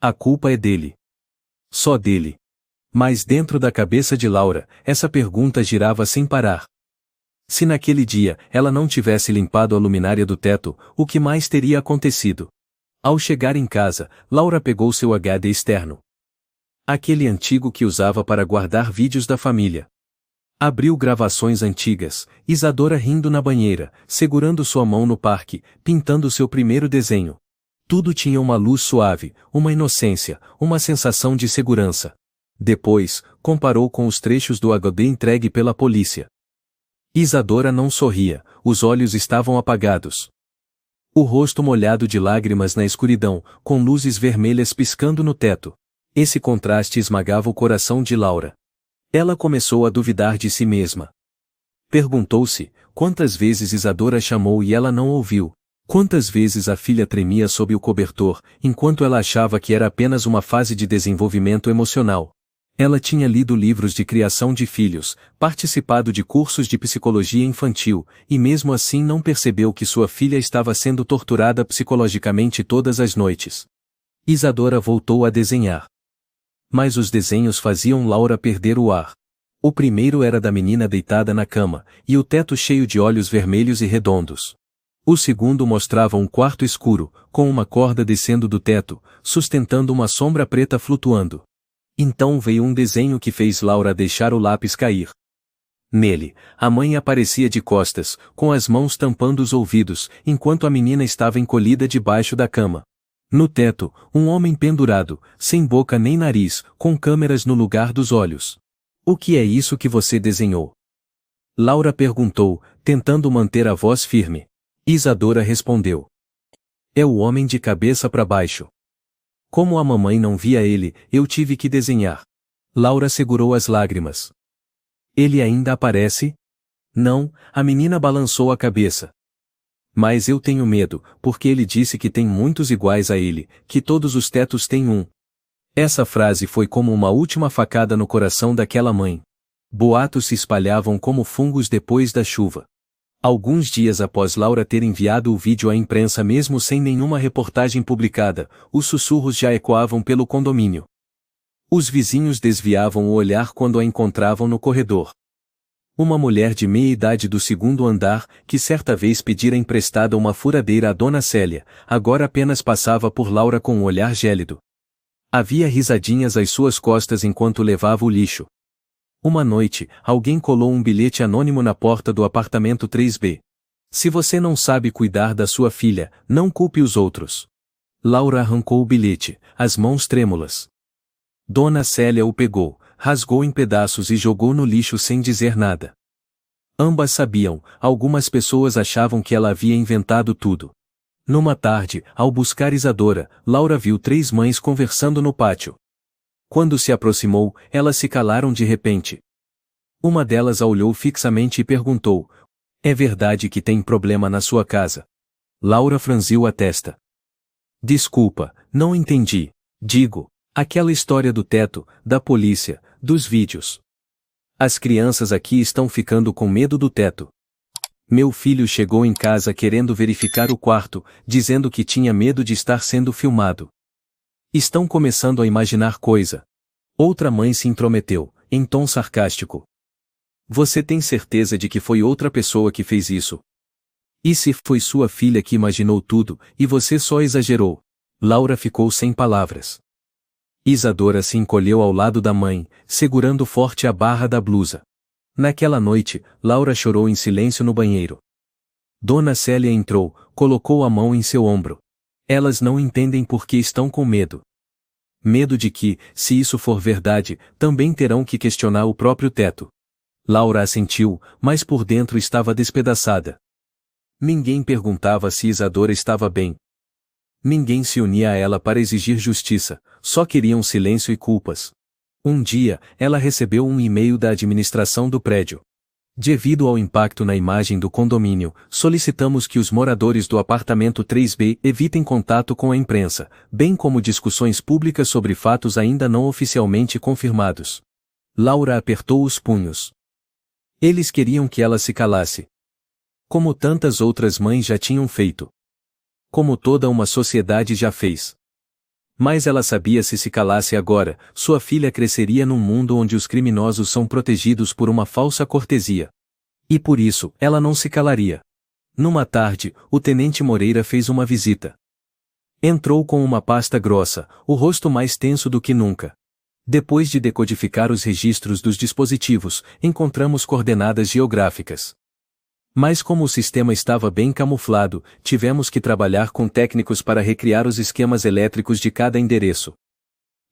Speaker 1: A culpa é dele. Só dele." Mas dentro da cabeça de Laura, essa pergunta girava sem parar. Se naquele dia ela não tivesse limpado a luminária do teto, o que mais teria acontecido? Ao chegar em casa, Laura pegou seu HD externo. Aquele antigo que usava para guardar vídeos da família. Abriu gravações antigas, Isadora rindo na banheira, segurando sua mão no parque, pintando seu primeiro desenho. Tudo tinha uma luz suave, uma inocência, uma sensação de segurança. Depois, comparou com os trechos do HD entregue pela polícia. Isadora não sorria, os olhos estavam apagados. O rosto molhado de lágrimas na escuridão, com luzes vermelhas piscando no teto. Esse contraste esmagava o coração de Laura. Ela começou a duvidar de si mesma. Perguntou-se, quantas vezes Isadora chamou e ela não ouviu? Quantas vezes a filha tremia sob o cobertor, enquanto ela achava que era apenas uma fase de desenvolvimento emocional? Ela tinha lido livros de criação de filhos, participado de cursos de psicologia infantil, e mesmo assim não percebeu que sua filha estava sendo torturada psicologicamente todas as noites. Isadora voltou a desenhar. Mas os desenhos faziam Laura perder o ar. O primeiro era da menina deitada na cama, e o teto cheio de olhos vermelhos e redondos. O segundo mostrava um quarto escuro, com uma corda descendo do teto, sustentando uma sombra preta flutuando. Então veio um desenho que fez Laura deixar o lápis cair. Nele, a mãe aparecia de costas, com as mãos tampando os ouvidos, enquanto a menina estava encolhida debaixo da cama. No teto, um homem pendurado, sem boca nem nariz, com câmeras no lugar dos olhos. O que é isso que você desenhou? Laura perguntou, tentando manter a voz firme. Isadora respondeu. É o homem de cabeça para baixo. Como a mamãe não via ele, eu tive que desenhar. Laura segurou as lágrimas. Ele ainda aparece? Não, a menina balançou a cabeça. Mas eu tenho medo, porque ele disse que tem muitos iguais a ele, que todos os tetos têm um. Essa frase foi como uma última facada no coração daquela mãe. Boatos se espalhavam como fungos depois da chuva. Alguns dias após Laura ter enviado o vídeo à imprensa mesmo sem nenhuma reportagem publicada, os sussurros já ecoavam pelo condomínio. Os vizinhos desviavam o olhar quando a encontravam no corredor. Uma mulher de meia idade do segundo andar, que certa vez pedira emprestada uma furadeira à dona Célia, agora apenas passava por Laura com um olhar gélido. Havia risadinhas às suas costas enquanto levava o lixo. Uma noite, alguém colou um bilhete anônimo na porta do apartamento 3B. Se você não sabe cuidar da sua filha, não culpe os outros. Laura arrancou o bilhete, as mãos trêmulas. Dona Célia o pegou, rasgou em pedaços e jogou no lixo sem dizer nada. Ambas sabiam, algumas pessoas achavam que ela havia inventado tudo. Numa tarde, ao buscar Isadora, Laura viu 3 mães conversando no pátio. Quando se aproximou, elas se calaram de repente. Uma delas a olhou fixamente e perguntou: é verdade que tem problema na sua casa? Laura franziu a testa. Desculpa, não entendi. Digo, aquela história do teto, da polícia, dos vídeos. As crianças aqui estão ficando com medo do teto. Meu filho chegou em casa querendo verificar o quarto, dizendo que tinha medo de estar sendo filmado. Estão começando a imaginar coisa. Outra mãe se intrometeu, em tom sarcástico. Você tem certeza de que foi outra pessoa que fez isso? E se foi sua filha que imaginou tudo, e você só exagerou? Laura ficou sem palavras. Isadora se encolheu ao lado da mãe, segurando forte a barra da blusa. Naquela noite, Laura chorou em silêncio no banheiro. Dona Célia entrou, colocou a mão em seu ombro. Elas não entendem por que estão com medo. Medo de que, se isso for verdade, também terão que questionar o próprio teto. Laura assentiu, mas por dentro estava despedaçada. Ninguém perguntava se Isadora estava bem. Ninguém se unia a ela para exigir justiça, só queriam silêncio e culpas. Um dia, ela recebeu um e-mail da administração do prédio. Devido ao impacto na imagem do condomínio, solicitamos que os moradores do apartamento 3B evitem contato com a imprensa, bem como discussões públicas sobre fatos ainda não oficialmente confirmados. Laura apertou os punhos. Eles queriam que ela se calasse. Como tantas outras mães já tinham feito. Como toda uma sociedade já fez. Mas ela sabia se calasse agora, sua filha cresceria num mundo onde os criminosos são protegidos por uma falsa cortesia. E por isso, ela não se calaria. Numa tarde, o tenente Moreira fez uma visita. Entrou com uma pasta grossa, o rosto mais tenso do que nunca. Depois de decodificar os registros dos dispositivos, encontramos coordenadas geográficas. Mas como o sistema estava bem camuflado, tivemos que trabalhar com técnicos para recriar os esquemas elétricos de cada endereço.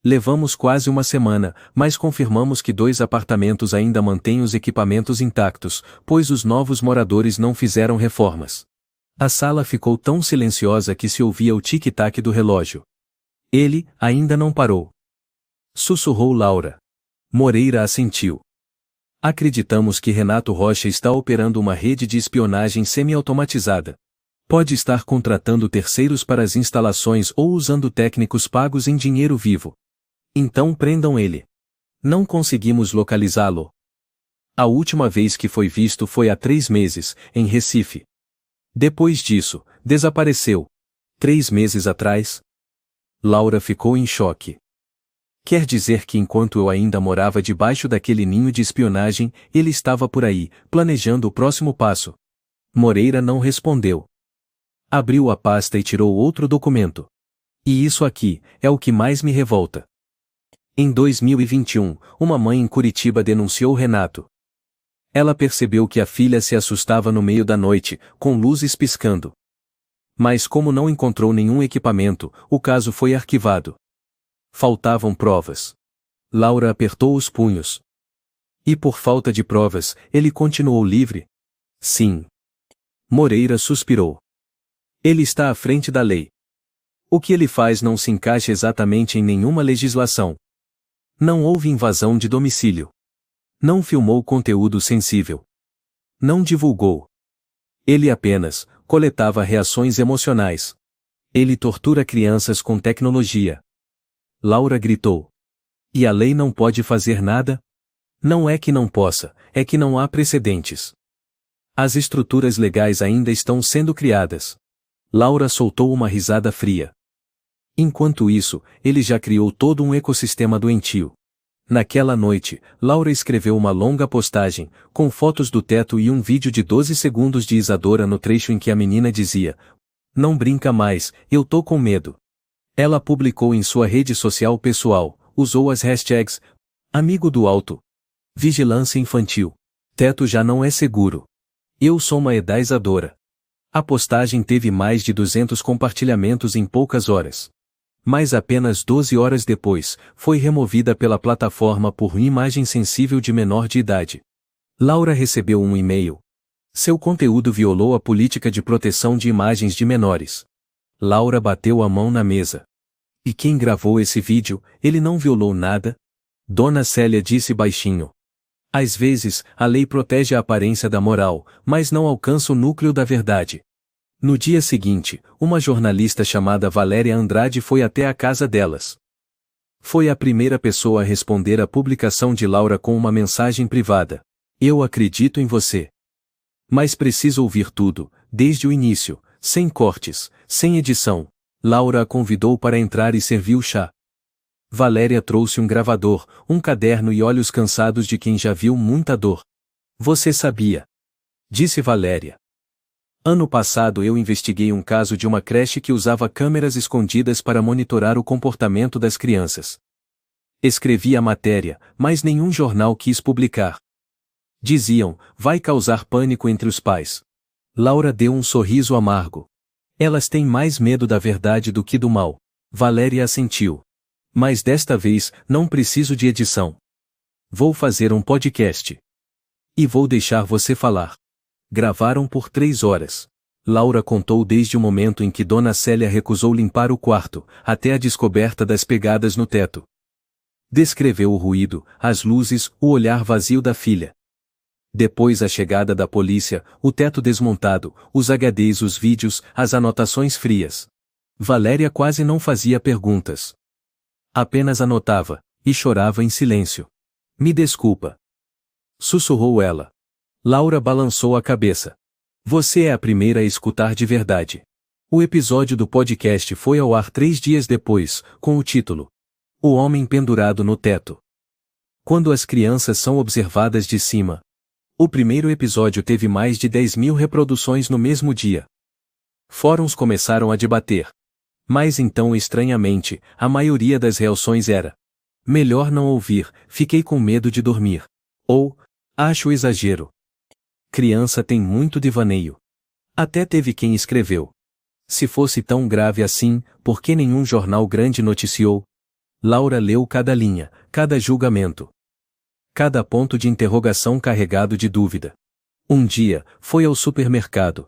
Speaker 1: Levamos quase uma semana, mas confirmamos que 2 apartamentos ainda mantêm os equipamentos intactos, pois os novos moradores não fizeram reformas. A sala ficou tão silenciosa que se ouvia o tic-tac do relógio. Ele ainda não parou. Sussurrou Laura. Moreira assentiu. Acreditamos que Renato Rocha está operando uma rede de espionagem semi-automatizada. Pode estar contratando terceiros para as instalações ou usando técnicos pagos em dinheiro vivo. Então prendam ele. Não conseguimos localizá-lo. A última vez que foi visto foi há 3 meses, em Recife. Depois disso, desapareceu. 3 meses atrás? Laura ficou em choque. Quer dizer que enquanto eu ainda morava debaixo daquele ninho de espionagem, ele estava por aí, planejando o próximo passo. Moreira não respondeu. Abriu a pasta e tirou outro documento. E isso aqui é o que mais me revolta. Em 2021, uma mãe em Curitiba denunciou Renato. Ela percebeu que a filha se assustava no meio da noite, com luzes piscando. Mas como não encontrou nenhum equipamento, o caso foi arquivado. Faltavam provas. Laura apertou os punhos. E por falta de provas, ele continuou livre? Sim. Moreira suspirou. Ele está à frente da lei. O que ele faz não se encaixa exatamente em nenhuma legislação. Não houve invasão de domicílio. Não filmou conteúdo sensível. Não divulgou. Ele apenas coletava reações emocionais. Ele tortura crianças com tecnologia. Laura gritou. E a lei não pode fazer nada? Não é que não possa, é que não há precedentes. As estruturas legais ainda estão sendo criadas. Laura soltou uma risada fria. Enquanto isso, ele já criou todo um ecossistema doentio. Naquela noite, Laura escreveu uma longa postagem, com fotos do teto e um vídeo de 12 segundos de Isadora no trecho em que a menina dizia: "Não brinca mais, eu tô com medo." Ela publicou em sua rede social pessoal, usou as hashtags "Amigo do Alto", "Vigilância Infantil", "Teto já não é seguro", "Eu sou uma da Isadora." A postagem teve mais de 200 compartilhamentos em poucas horas. Mas apenas 12 horas depois, foi removida pela plataforma por imagem sensível de menor de idade. Laura recebeu um e-mail. Seu conteúdo violou a política de proteção de imagens de menores. Laura bateu a mão na mesa. E quem gravou esse vídeo, ele não violou nada? Dona Célia disse baixinho. Às vezes, a lei protege a aparência da moral, mas não alcança o núcleo da verdade. No dia seguinte, uma jornalista chamada Valéria Andrade foi até a casa delas. Foi a primeira pessoa a responder à publicação de Laura com uma mensagem privada. "Eu acredito em você. Mas preciso ouvir tudo, desde o início, sem cortes, sem edição." Laura a convidou para entrar e serviu chá. Valéria trouxe um gravador, um caderno e olhos cansados de quem já viu muita dor. "Você sabia?" disse Valéria. "Ano passado eu investiguei um caso de uma creche que usava câmeras escondidas para monitorar o comportamento das crianças. Escrevi a matéria, mas nenhum jornal quis publicar. Diziam, vai causar pânico entre os pais." Laura deu um sorriso amargo. "Elas têm mais medo da verdade do que do mal." Valéria assentiu. "Mas desta vez, não preciso de edição. Vou fazer um podcast. E vou deixar você falar." Gravaram por 3 horas. Laura contou desde o momento em que Dona Célia recusou limpar o quarto, até a descoberta das pegadas no teto. Descreveu o ruído, as luzes, o olhar vazio da filha. Depois a chegada da polícia, o teto desmontado, os HDs, os vídeos, as anotações frias. Valéria quase não fazia perguntas. Apenas anotava, e chorava em silêncio. "Me desculpa." Sussurrou ela. Laura balançou a cabeça. "Você é a primeira a escutar de verdade." O episódio do podcast foi ao ar 3 dias depois, com o título "O Homem Pendurado no Teto." Quando as crianças são observadas de cima. O primeiro episódio teve mais de 10.000 reproduções no mesmo dia. Fóruns começaram a debater. Mas então, estranhamente, a maioria das reações era: "Melhor não ouvir, fiquei com medo de dormir." Ou: "Acho exagero. Criança tem muito devaneio." Até teve quem escreveu: "Se fosse tão grave assim, por que nenhum jornal grande noticiou?" Laura leu cada linha, cada julgamento. Cada ponto de interrogação carregado de dúvida. Um dia, foi ao supermercado.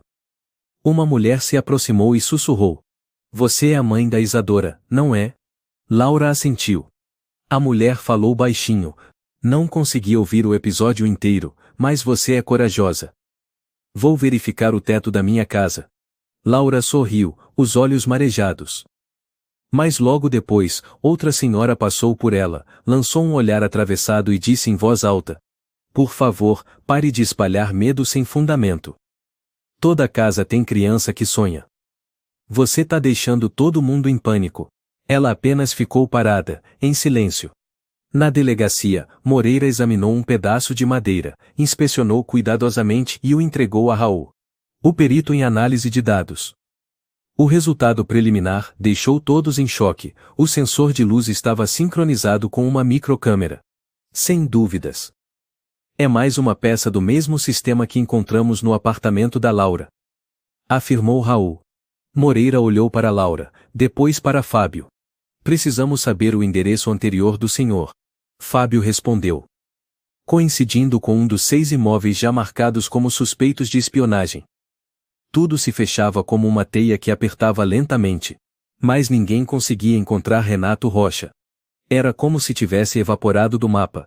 Speaker 1: Uma mulher se aproximou e sussurrou: "Você é a mãe da Isadora, não é?" Laura assentiu. A mulher falou baixinho: "Não consegui ouvir o episódio inteiro, mas você é corajosa. Vou verificar o teto da minha casa." Laura sorriu, os olhos marejados. Mas logo depois, outra senhora passou por ela, lançou um olhar atravessado e disse em voz alta: "Por favor, pare de espalhar medo sem fundamento. Toda casa tem criança que sonha. Você tá deixando todo mundo em pânico." Ela apenas ficou parada, em silêncio. Na delegacia, Moreira examinou um pedaço de madeira, inspecionou cuidadosamente e o entregou a Raul, o perito em análise de dados. O resultado preliminar deixou todos em choque. O sensor de luz estava sincronizado com uma microcâmera. Sem dúvidas. É mais uma peça do mesmo sistema que encontramos no apartamento da Laura, afirmou Raul. Moreira olhou para Laura, depois para Fábio. Precisamos saber o endereço anterior do senhor. Fábio respondeu. Coincidindo com um dos 6 imóveis já marcados como suspeitos de espionagem. Tudo se fechava como uma teia que apertava lentamente. Mas ninguém conseguia encontrar Renato Rocha. Era como se tivesse evaporado do mapa.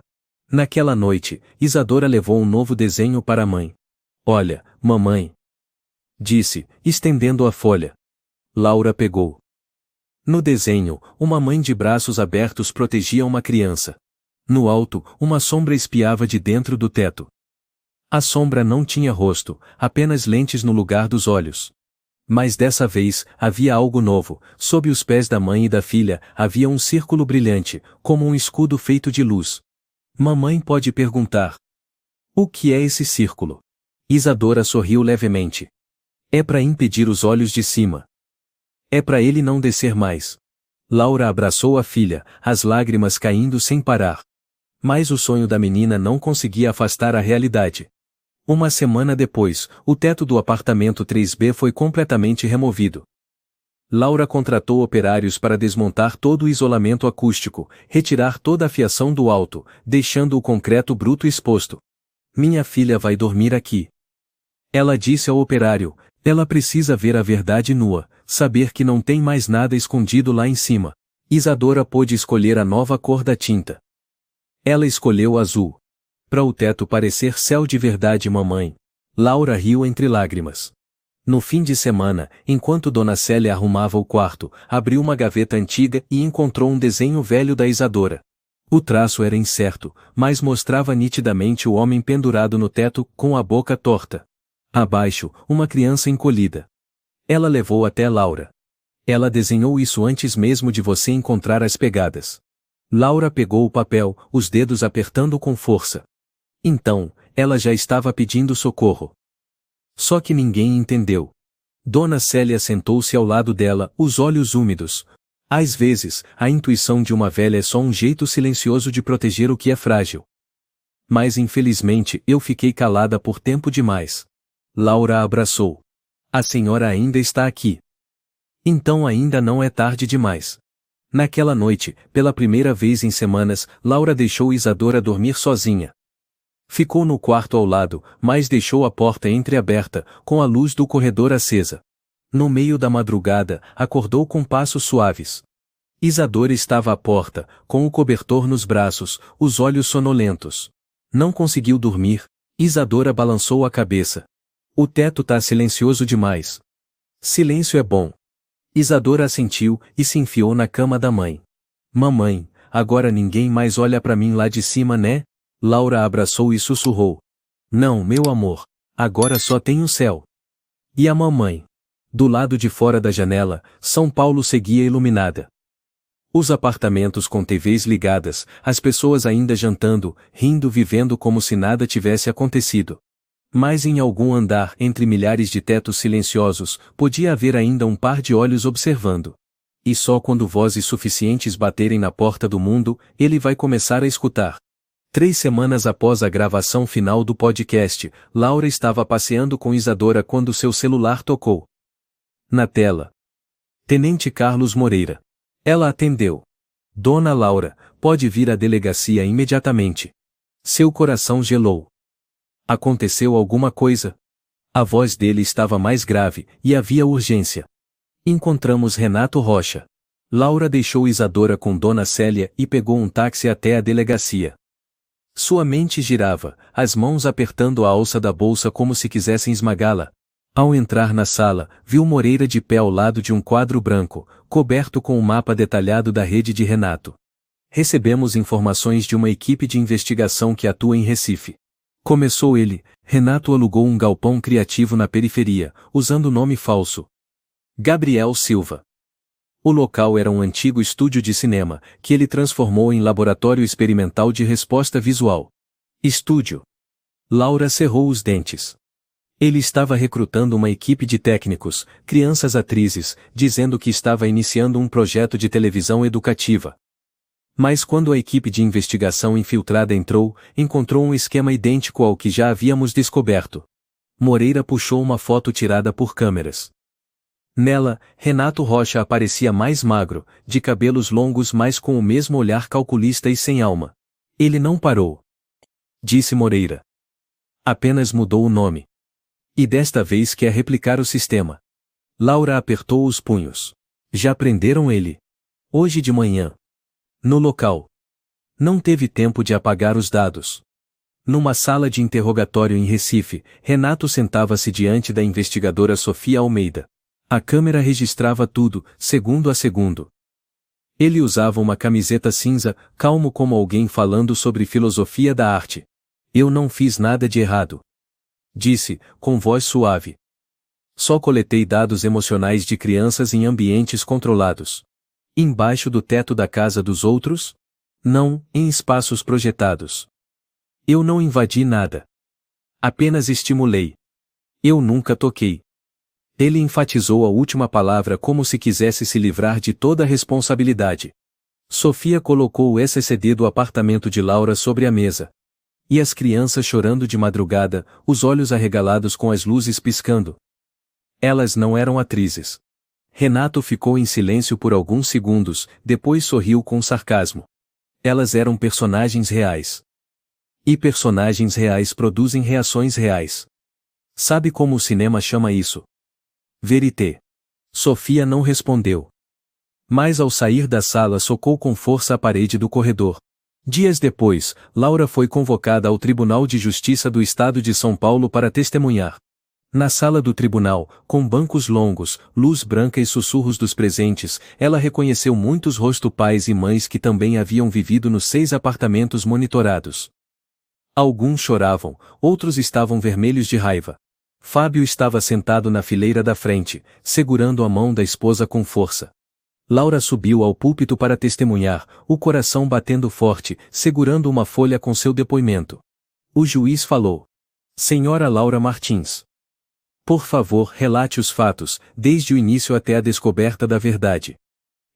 Speaker 1: Naquela noite, Isadora levou um novo desenho para a mãe. Olha, mamãe, disse, estendendo a folha. Laura pegou. No desenho, uma mãe de braços abertos protegia uma criança. No alto, uma sombra espiava de dentro do teto. A sombra não tinha rosto, apenas lentes no lugar dos olhos. Mas dessa vez, havia algo novo. Sob os pés da mãe e da filha, havia um círculo brilhante, como um escudo feito de luz. Mamãe pode perguntar. O que é esse círculo? Isadora sorriu levemente. É para impedir os olhos de cima. É para ele não descer mais. Laura abraçou a filha, as lágrimas caindo sem parar. Mas o sonho da menina não conseguia afastar a realidade. Uma semana depois, o teto do apartamento 3B foi completamente removido. Laura contratou operários para desmontar todo o isolamento acústico, retirar toda a fiação do alto, deixando o concreto bruto exposto. Minha filha vai dormir aqui. Ela disse ao operário, ela precisa ver a verdade nua, saber que não tem mais nada escondido lá em cima. Isadora pôde escolher a nova cor da tinta. Ela escolheu azul. Para o teto parecer céu de verdade, mamãe. Laura riu entre lágrimas. No fim de semana, enquanto Dona Célia arrumava o quarto, abriu uma gaveta antiga e encontrou um desenho velho da Isadora. O traço era incerto, mas mostrava nitidamente o homem pendurado no teto, com a boca torta. Abaixo, uma criança encolhida. Ela levou até Laura. Ela desenhou isso antes mesmo de você encontrar as pegadas. Laura pegou o papel, os dedos apertando com força. Então, ela já estava pedindo socorro. Só que ninguém entendeu. Dona Célia sentou-se ao lado dela, os olhos úmidos. Às vezes, a intuição de uma velha é só um jeito silencioso de proteger o que é frágil. Mas infelizmente eu fiquei calada por tempo demais. Laura a abraçou. A senhora ainda está aqui. Então ainda não é tarde demais. Naquela noite, pela primeira vez em semanas, Laura deixou Isadora dormir sozinha. Ficou no quarto ao lado, mas deixou a porta entreaberta, com a luz do corredor acesa. No meio da madrugada, acordou com passos suaves. Isadora estava à porta, com o cobertor nos braços, os olhos sonolentos. Não conseguiu dormir. Isadora balançou a cabeça. O teto tá silencioso demais. Silêncio é bom. Isadora assentiu e se enfiou na cama da mãe. Mamãe, agora ninguém mais olha pra mim lá de cima, né? Laura a abraçou e sussurrou. Não, meu amor. Agora só tem o céu. E a mamãe? Do lado de fora da janela, São Paulo seguia iluminada. Os apartamentos com TVs ligadas, as pessoas ainda jantando, rindo, vivendo como se nada tivesse acontecido. Mas em algum andar, entre milhares de tetos silenciosos, podia haver ainda um par de olhos observando. E só quando vozes suficientes baterem na porta do mundo, ele vai começar a escutar. 3 semanas após a gravação final do podcast, Laura estava passeando com Isadora quando seu celular tocou. Na tela. Tenente Carlos Moreira. Ela atendeu. Dona Laura, pode vir à delegacia imediatamente. Seu coração gelou. Aconteceu alguma coisa? A voz dele estava mais grave, e havia urgência. Encontramos Renato Rocha. Laura deixou Isadora com Dona Célia e pegou um táxi até a delegacia. Sua mente girava, as mãos apertando a alça da bolsa como se quisessem esmagá-la. Ao entrar na sala, viu Moreira de pé ao lado de um quadro branco, coberto com um mapa detalhado da rede de Renato. Recebemos informações de uma equipe de investigação que atua em Recife. Começou ele. Renato alugou um galpão criativo na periferia, usando nome falso. Gabriel Silva. O local era um antigo estúdio de cinema, que ele transformou em laboratório experimental de resposta visual. Estúdio. Laura cerrou os dentes. Ele estava recrutando uma equipe de técnicos, crianças atrizes, dizendo que estava iniciando um projeto de televisão educativa. Mas quando a equipe de investigação infiltrada entrou, encontrou um esquema idêntico ao que já havíamos descoberto. Moreira puxou uma foto tirada por câmeras. Nela, Renato Rocha aparecia mais magro, de cabelos longos mas com o mesmo olhar calculista e sem alma. Ele não parou. Disse Moreira. Apenas mudou o nome. E desta vez quer replicar o sistema. Laura apertou os punhos. Já prenderam ele. Hoje de manhã. No local. Não teve tempo de apagar os dados. Numa sala de interrogatório em Recife, Renato sentava-se diante da investigadora Sofia Almeida. A câmera registrava tudo, segundo a segundo. Ele usava uma camiseta cinza, calmo como alguém falando sobre filosofia da arte. Eu não fiz nada de errado. Disse, com voz suave. Só coletei dados emocionais de crianças em ambientes controlados. Embaixo do teto da casa dos outros? Não, em espaços projetados. Eu não invadi nada. Apenas estimulei. Eu nunca toquei. Ele enfatizou a última palavra como se quisesse se livrar de toda a responsabilidade. Sofia colocou o SSD do apartamento de Laura sobre a mesa. E as crianças chorando de madrugada, os olhos arregalados com as luzes piscando. Elas não eram atrizes. Renato ficou em silêncio por alguns segundos, depois sorriu com sarcasmo. Elas eram personagens reais. E personagens reais produzem reações reais. Sabe como o cinema chama isso? Verité. Sofia não respondeu. Mas ao sair da sala socou com força a parede do corredor. Dias depois, Laura foi convocada ao Tribunal de Justiça do Estado de São Paulo para testemunhar. Na sala do tribunal, com bancos longos, luz branca e sussurros dos presentes, ela reconheceu muitos rostos pais e mães que também haviam vivido nos 6 apartamentos monitorados. Alguns choravam, outros estavam vermelhos de raiva. Fábio estava sentado na fileira da frente, segurando a mão da esposa com força. Laura subiu ao púlpito para testemunhar, o coração batendo forte, segurando uma folha com seu depoimento. O juiz falou. Senhora Laura Martins. Por favor, relate os fatos, desde o início até a descoberta da verdade.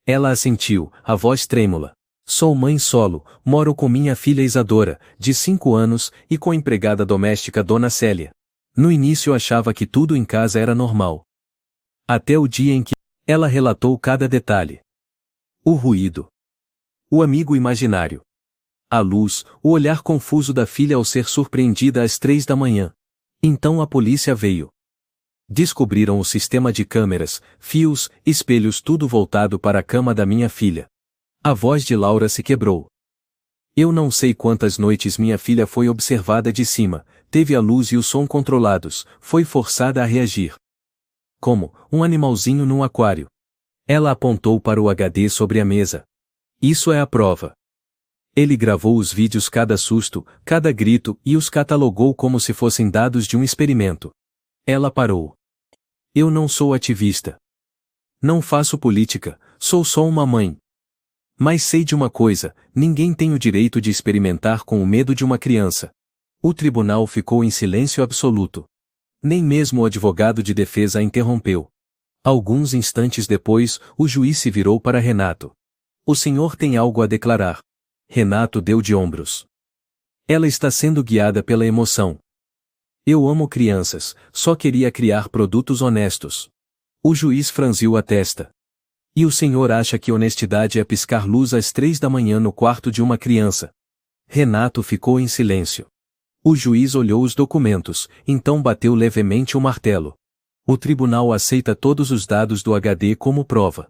Speaker 1: Ela assentiu, a voz trêmula. Sou mãe solo, moro com minha filha Isadora, de 5 anos, e com a empregada doméstica Dona Célia. No início achava que tudo em casa era normal. Até o dia em que ela relatou cada detalhe. O ruído. O amigo imaginário. A luz, o olhar confuso da filha ao ser surpreendida às 3 da manhã. Então a polícia veio. Descobriram o sistema de câmeras, fios, espelhos, tudo voltado para a cama da minha filha. A voz de Laura se quebrou. Eu não sei quantas noites minha filha foi observada de cima, teve a luz e o som controlados, foi forçada a reagir. Como um animalzinho num aquário. Ela apontou para o HD sobre a mesa. Isso é a prova. Ele gravou os vídeos, cada susto, cada grito, e os catalogou como se fossem dados de um experimento. Ela parou. Eu não sou ativista. Não faço política, sou só uma mãe. Mas sei de uma coisa, ninguém tem o direito de experimentar com o medo de uma criança. O tribunal ficou em silêncio absoluto. Nem mesmo o advogado de defesa a interrompeu. Alguns instantes depois, o juiz se virou para Renato. O senhor tem algo a declarar. Renato deu de ombros. Ela está sendo guiada pela emoção. Eu amo crianças, só queria criar produtos honestos. O juiz franziu a testa. E o senhor acha que honestidade é piscar luz às 3 da manhã no quarto de uma criança? Renato ficou em silêncio. O juiz olhou os documentos, então bateu levemente o martelo. O tribunal aceita todos os dados do HD como prova.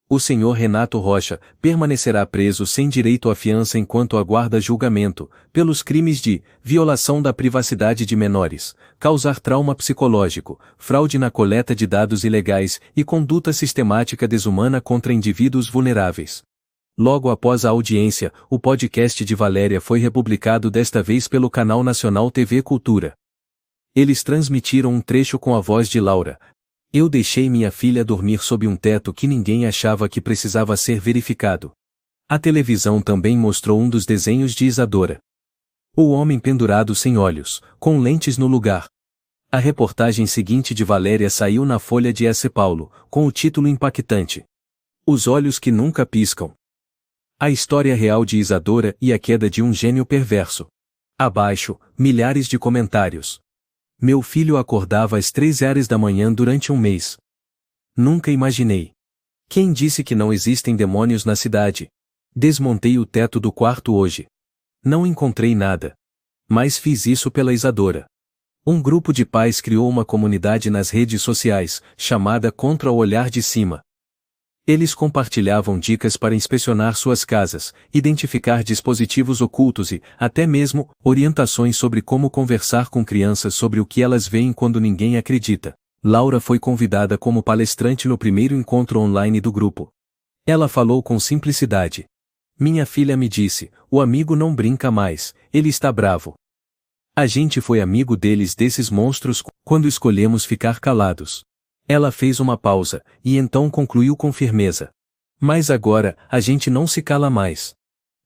Speaker 1: O senhor Renato Rocha permanecerá preso sem direito à fiança enquanto aguarda julgamento, pelos crimes de violação da privacidade de menores, causar trauma psicológico, fraude na coleta de dados ilegais e conduta sistemática desumana contra indivíduos vulneráveis. Logo após a audiência, o podcast de Valéria foi republicado desta vez pelo canal nacional TV Cultura. Eles transmitiram um trecho com a voz de Laura. Eu deixei minha filha dormir sob um teto que ninguém achava que precisava ser verificado. A televisão também mostrou um dos desenhos de Isadora. O homem pendurado sem olhos, com lentes no lugar. A reportagem seguinte de Valéria saiu na Folha de S. Paulo, com o título impactante: Os olhos que nunca piscam. A história real de Isadora e a queda de um gênio perverso. Abaixo, milhares de comentários. Meu filho acordava às 3 horas da manhã durante um mês. Nunca imaginei. Quem disse que não existem demônios na cidade? Desmontei o teto do quarto hoje. Não encontrei nada. Mas fiz isso pela Isadora. Um grupo de pais criou uma comunidade nas redes sociais, chamada Contra o Olhar de Cima. Eles compartilhavam dicas para inspecionar suas casas, identificar dispositivos ocultos e, até mesmo, orientações sobre como conversar com crianças sobre o que elas veem quando ninguém acredita. Laura foi convidada como palestrante no primeiro encontro online do grupo. Ela falou com simplicidade. Minha filha me disse, o amigo não brinca mais, ele está bravo. A gente foi amigo desses monstros, quando escolhemos ficar calados. Ela fez uma pausa, e então concluiu com firmeza. Mas agora, a gente não se cala mais.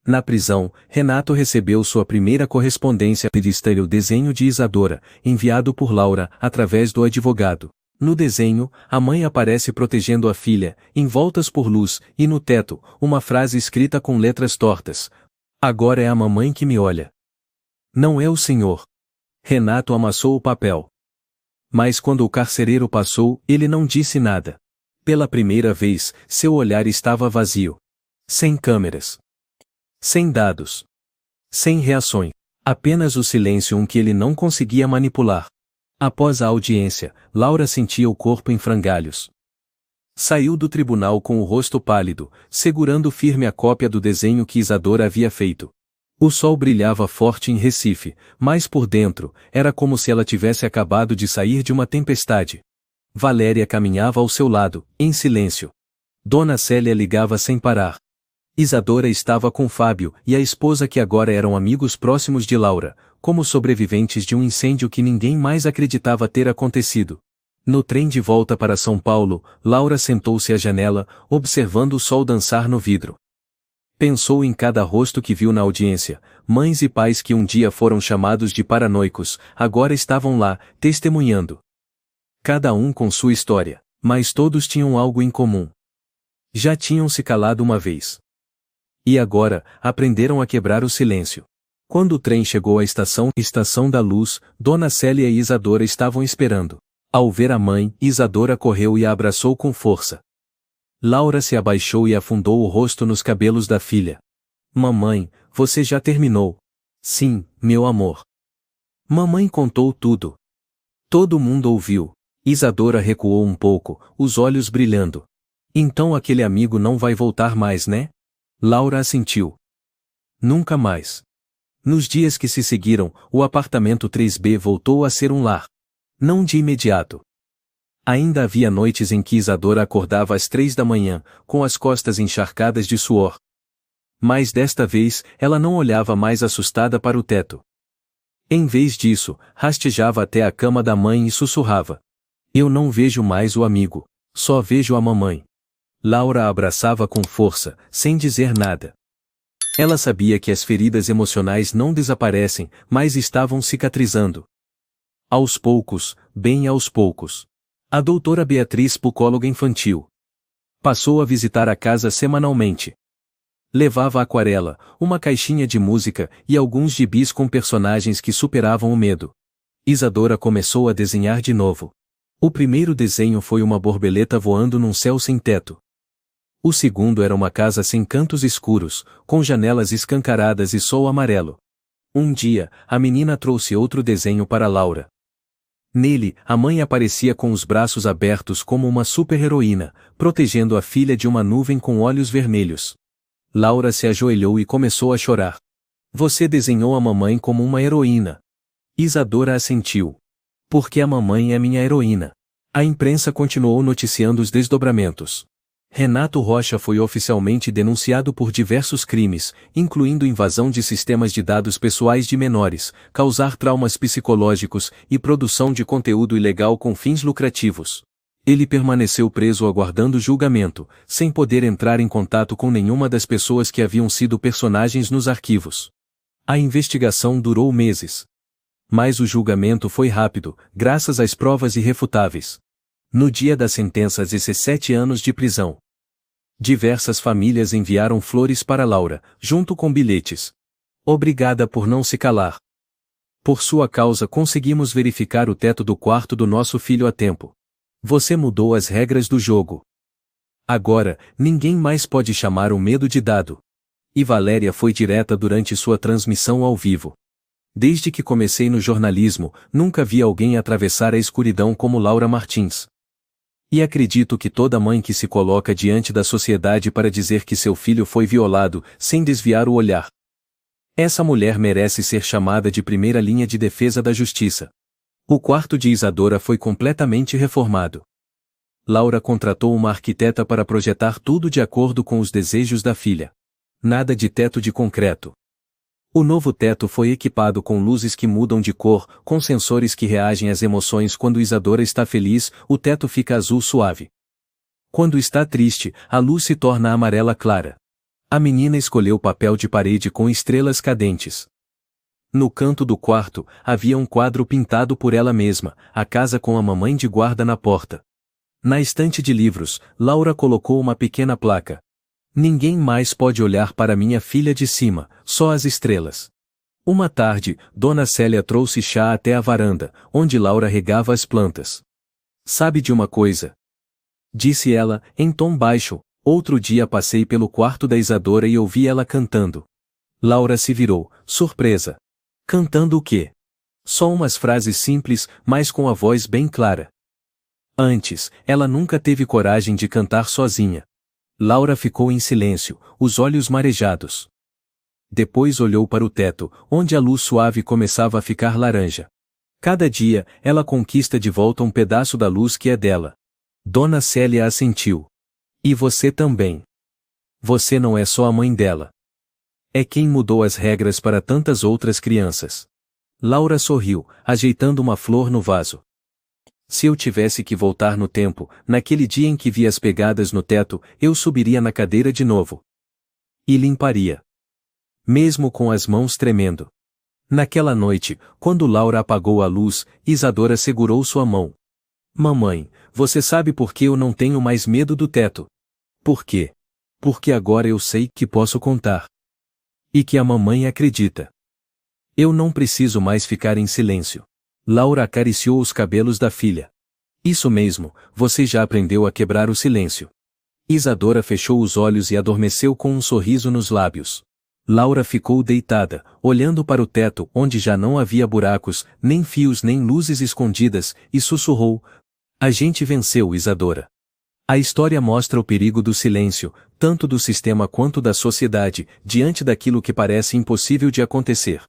Speaker 1: Na prisão, Renato recebeu sua primeira correspondência e o desenho de Isadora, enviado por Laura, através do advogado. No desenho, a mãe aparece protegendo a filha, envoltas por luz, e no teto, uma frase escrita com letras tortas. Agora é a mamãe que me olha. Não é o senhor. Renato amassou o papel. Mas quando o carcereiro passou, ele não disse nada. Pela primeira vez, seu olhar estava vazio. Sem câmeras. Sem dados. Sem reações. Apenas o silêncio que ele não conseguia manipular. Após a audiência, Laura sentia o corpo em frangalhos. Saiu do tribunal com o rosto pálido, segurando firme a cópia do desenho que Isadora havia feito. O sol brilhava forte em Recife, mas por dentro, era como se ela tivesse acabado de sair de uma tempestade. Valéria caminhava ao seu lado, em silêncio. Dona Célia ligava sem parar. Isadora estava com Fábio e a esposa que agora eram amigos próximos de Laura, como sobreviventes de um incêndio que ninguém mais acreditava ter acontecido. No trem de volta para São Paulo, Laura sentou-se à janela, observando o sol dançar no vidro. Pensou em cada rosto que viu na audiência, mães e pais que um dia foram chamados de paranoicos, agora estavam lá, testemunhando. Cada um com sua história, mas todos tinham algo em comum. Já tinham se calado uma vez. E agora, aprenderam a quebrar o silêncio. Quando o trem chegou à estação da Luz, Dona Célia e Isadora estavam esperando. Ao ver a mãe, Isadora correu e a abraçou com força. Laura se abaixou e afundou o rosto nos cabelos da filha. Mamãe, você já terminou. Sim, meu amor. Mamãe contou tudo. Todo mundo ouviu. Isadora recuou um pouco, os olhos brilhando. Então aquele amigo não vai voltar mais, né? Laura assentiu. Nunca mais. Nos dias que se seguiram, o apartamento 3B voltou a ser um lar. Não de imediato. Ainda havia noites em que Isadora acordava às 3 da manhã, com as costas encharcadas de suor. Mas desta vez, ela não olhava mais assustada para o teto. Em vez disso, rastejava até a cama da mãe e sussurrava. Eu não vejo mais o amigo, só vejo a mamãe. Laura a abraçava com força, sem dizer nada. Ela sabia que as feridas emocionais não desaparecem, mas estavam cicatrizando. Aos poucos, bem aos poucos. A doutora Beatriz, psicóloga infantil, passou a visitar a casa semanalmente. Levava aquarela, uma caixinha de música e alguns gibis com personagens que superavam o medo. Isadora começou a desenhar de novo. O primeiro desenho foi uma borboleta voando num céu sem teto. O segundo era uma casa sem cantos escuros, com janelas escancaradas e sol amarelo. Um dia, a menina trouxe outro desenho para Laura. Nele, a mãe aparecia com os braços abertos como uma super-heroína, protegendo a filha de uma nuvem com olhos vermelhos. Laura se ajoelhou e começou a chorar. Você desenhou a mamãe como uma heroína. Isadora assentiu. Porque a mamãe é minha heroína. A imprensa continuou noticiando os desdobramentos. Renato Rocha foi oficialmente denunciado por diversos crimes, incluindo invasão de sistemas de dados pessoais de menores, causar traumas psicológicos e produção de conteúdo ilegal com fins lucrativos. Ele permaneceu preso aguardando julgamento, sem poder entrar em contato com nenhuma das pessoas que haviam sido personagens nos arquivos. A investigação durou meses. Mas o julgamento foi rápido, graças às provas irrefutáveis. No dia da sentença, 17 anos de prisão. Diversas famílias enviaram flores para Laura, junto com bilhetes. Obrigada por não se calar. Por sua causa conseguimos verificar o teto do quarto do nosso filho a tempo. Você mudou as regras do jogo. Agora, ninguém mais pode chamar o medo de dado. E Valéria foi direta durante sua transmissão ao vivo. Desde que comecei no jornalismo, nunca vi alguém atravessar a escuridão como Laura Martins. E acredito que toda mãe que se coloca diante da sociedade para dizer que seu filho foi violado, sem desviar o olhar. Essa mulher merece ser chamada de primeira linha de defesa da justiça. O quarto de Isadora foi completamente reformado. Laura contratou uma arquiteta para projetar tudo de acordo com os desejos da filha. Nada de teto de concreto. O novo teto foi equipado com luzes que mudam de cor, com sensores que reagem às emoções. Quando Isadora está feliz, o teto fica azul suave. Quando está triste, a luz se torna amarela clara. A menina escolheu papel de parede com estrelas cadentes. No canto do quarto, havia um quadro pintado por ela mesma, a casa com a mamãe de guarda na porta. Na estante de livros, Laura colocou uma pequena placa. Ninguém mais pode olhar para minha filha de cima, só as estrelas. Uma tarde, Dona Célia trouxe chá até a varanda, onde Laura regava as plantas. Sabe de uma coisa? Disse ela, em tom baixo. Outro dia passei pelo quarto da Isadora e ouvi ela cantando. Laura se virou, surpresa. Cantando o quê? Só umas frases simples, mas com a voz bem clara. Antes, ela nunca teve coragem de cantar sozinha. Laura ficou em silêncio, os olhos marejados. Depois olhou para o teto, onde a luz suave começava a ficar laranja. Cada dia, ela conquista de volta um pedaço da luz que é dela. Dona Célia assentiu. E você também. Você não é só a mãe dela. É quem mudou as regras para tantas outras crianças. Laura sorriu, ajeitando uma flor no vaso. Se eu tivesse que voltar no tempo, naquele dia em que vi as pegadas no teto, eu subiria na cadeira de novo. E limparia. Mesmo com as mãos tremendo. Naquela noite, quando Laura apagou a luz, Isadora segurou sua mão. Mamãe, você sabe por que eu não tenho mais medo do teto? Por quê? Porque agora eu sei que posso contar. E que a mamãe acredita. Eu não preciso mais ficar em silêncio. Laura acariciou os cabelos da filha. Isso mesmo, você já aprendeu a quebrar o silêncio. Isadora fechou os olhos e adormeceu com um sorriso nos lábios. Laura ficou deitada, olhando para o teto onde já não havia buracos, nem fios nem luzes escondidas, e sussurrou: A gente venceu, Isadora. A história mostra o perigo do silêncio, tanto do sistema quanto da sociedade, diante daquilo que parece impossível de acontecer.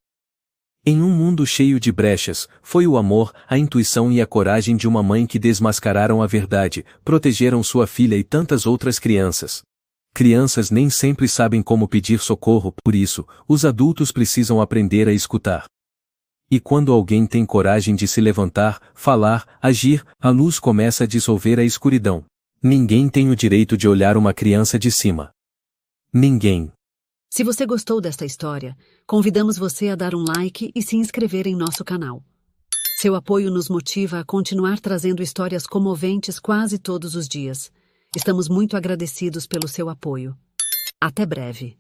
Speaker 1: Em um mundo cheio de brechas, foi o amor, a intuição e a coragem de uma mãe que desmascararam a verdade, protegeram sua filha e tantas outras crianças. Crianças nem sempre sabem como pedir socorro, por isso, os adultos precisam aprender a escutar. E quando alguém tem coragem de se levantar, falar, agir, a luz começa a dissolver a escuridão. Ninguém tem o direito de olhar uma criança de cima. Ninguém.
Speaker 2: Se você gostou desta história, convidamos você a dar um like e se inscrever em nosso canal. Seu apoio nos motiva a continuar trazendo histórias comoventes quase todos os dias. Estamos muito agradecidos pelo seu apoio. Até breve.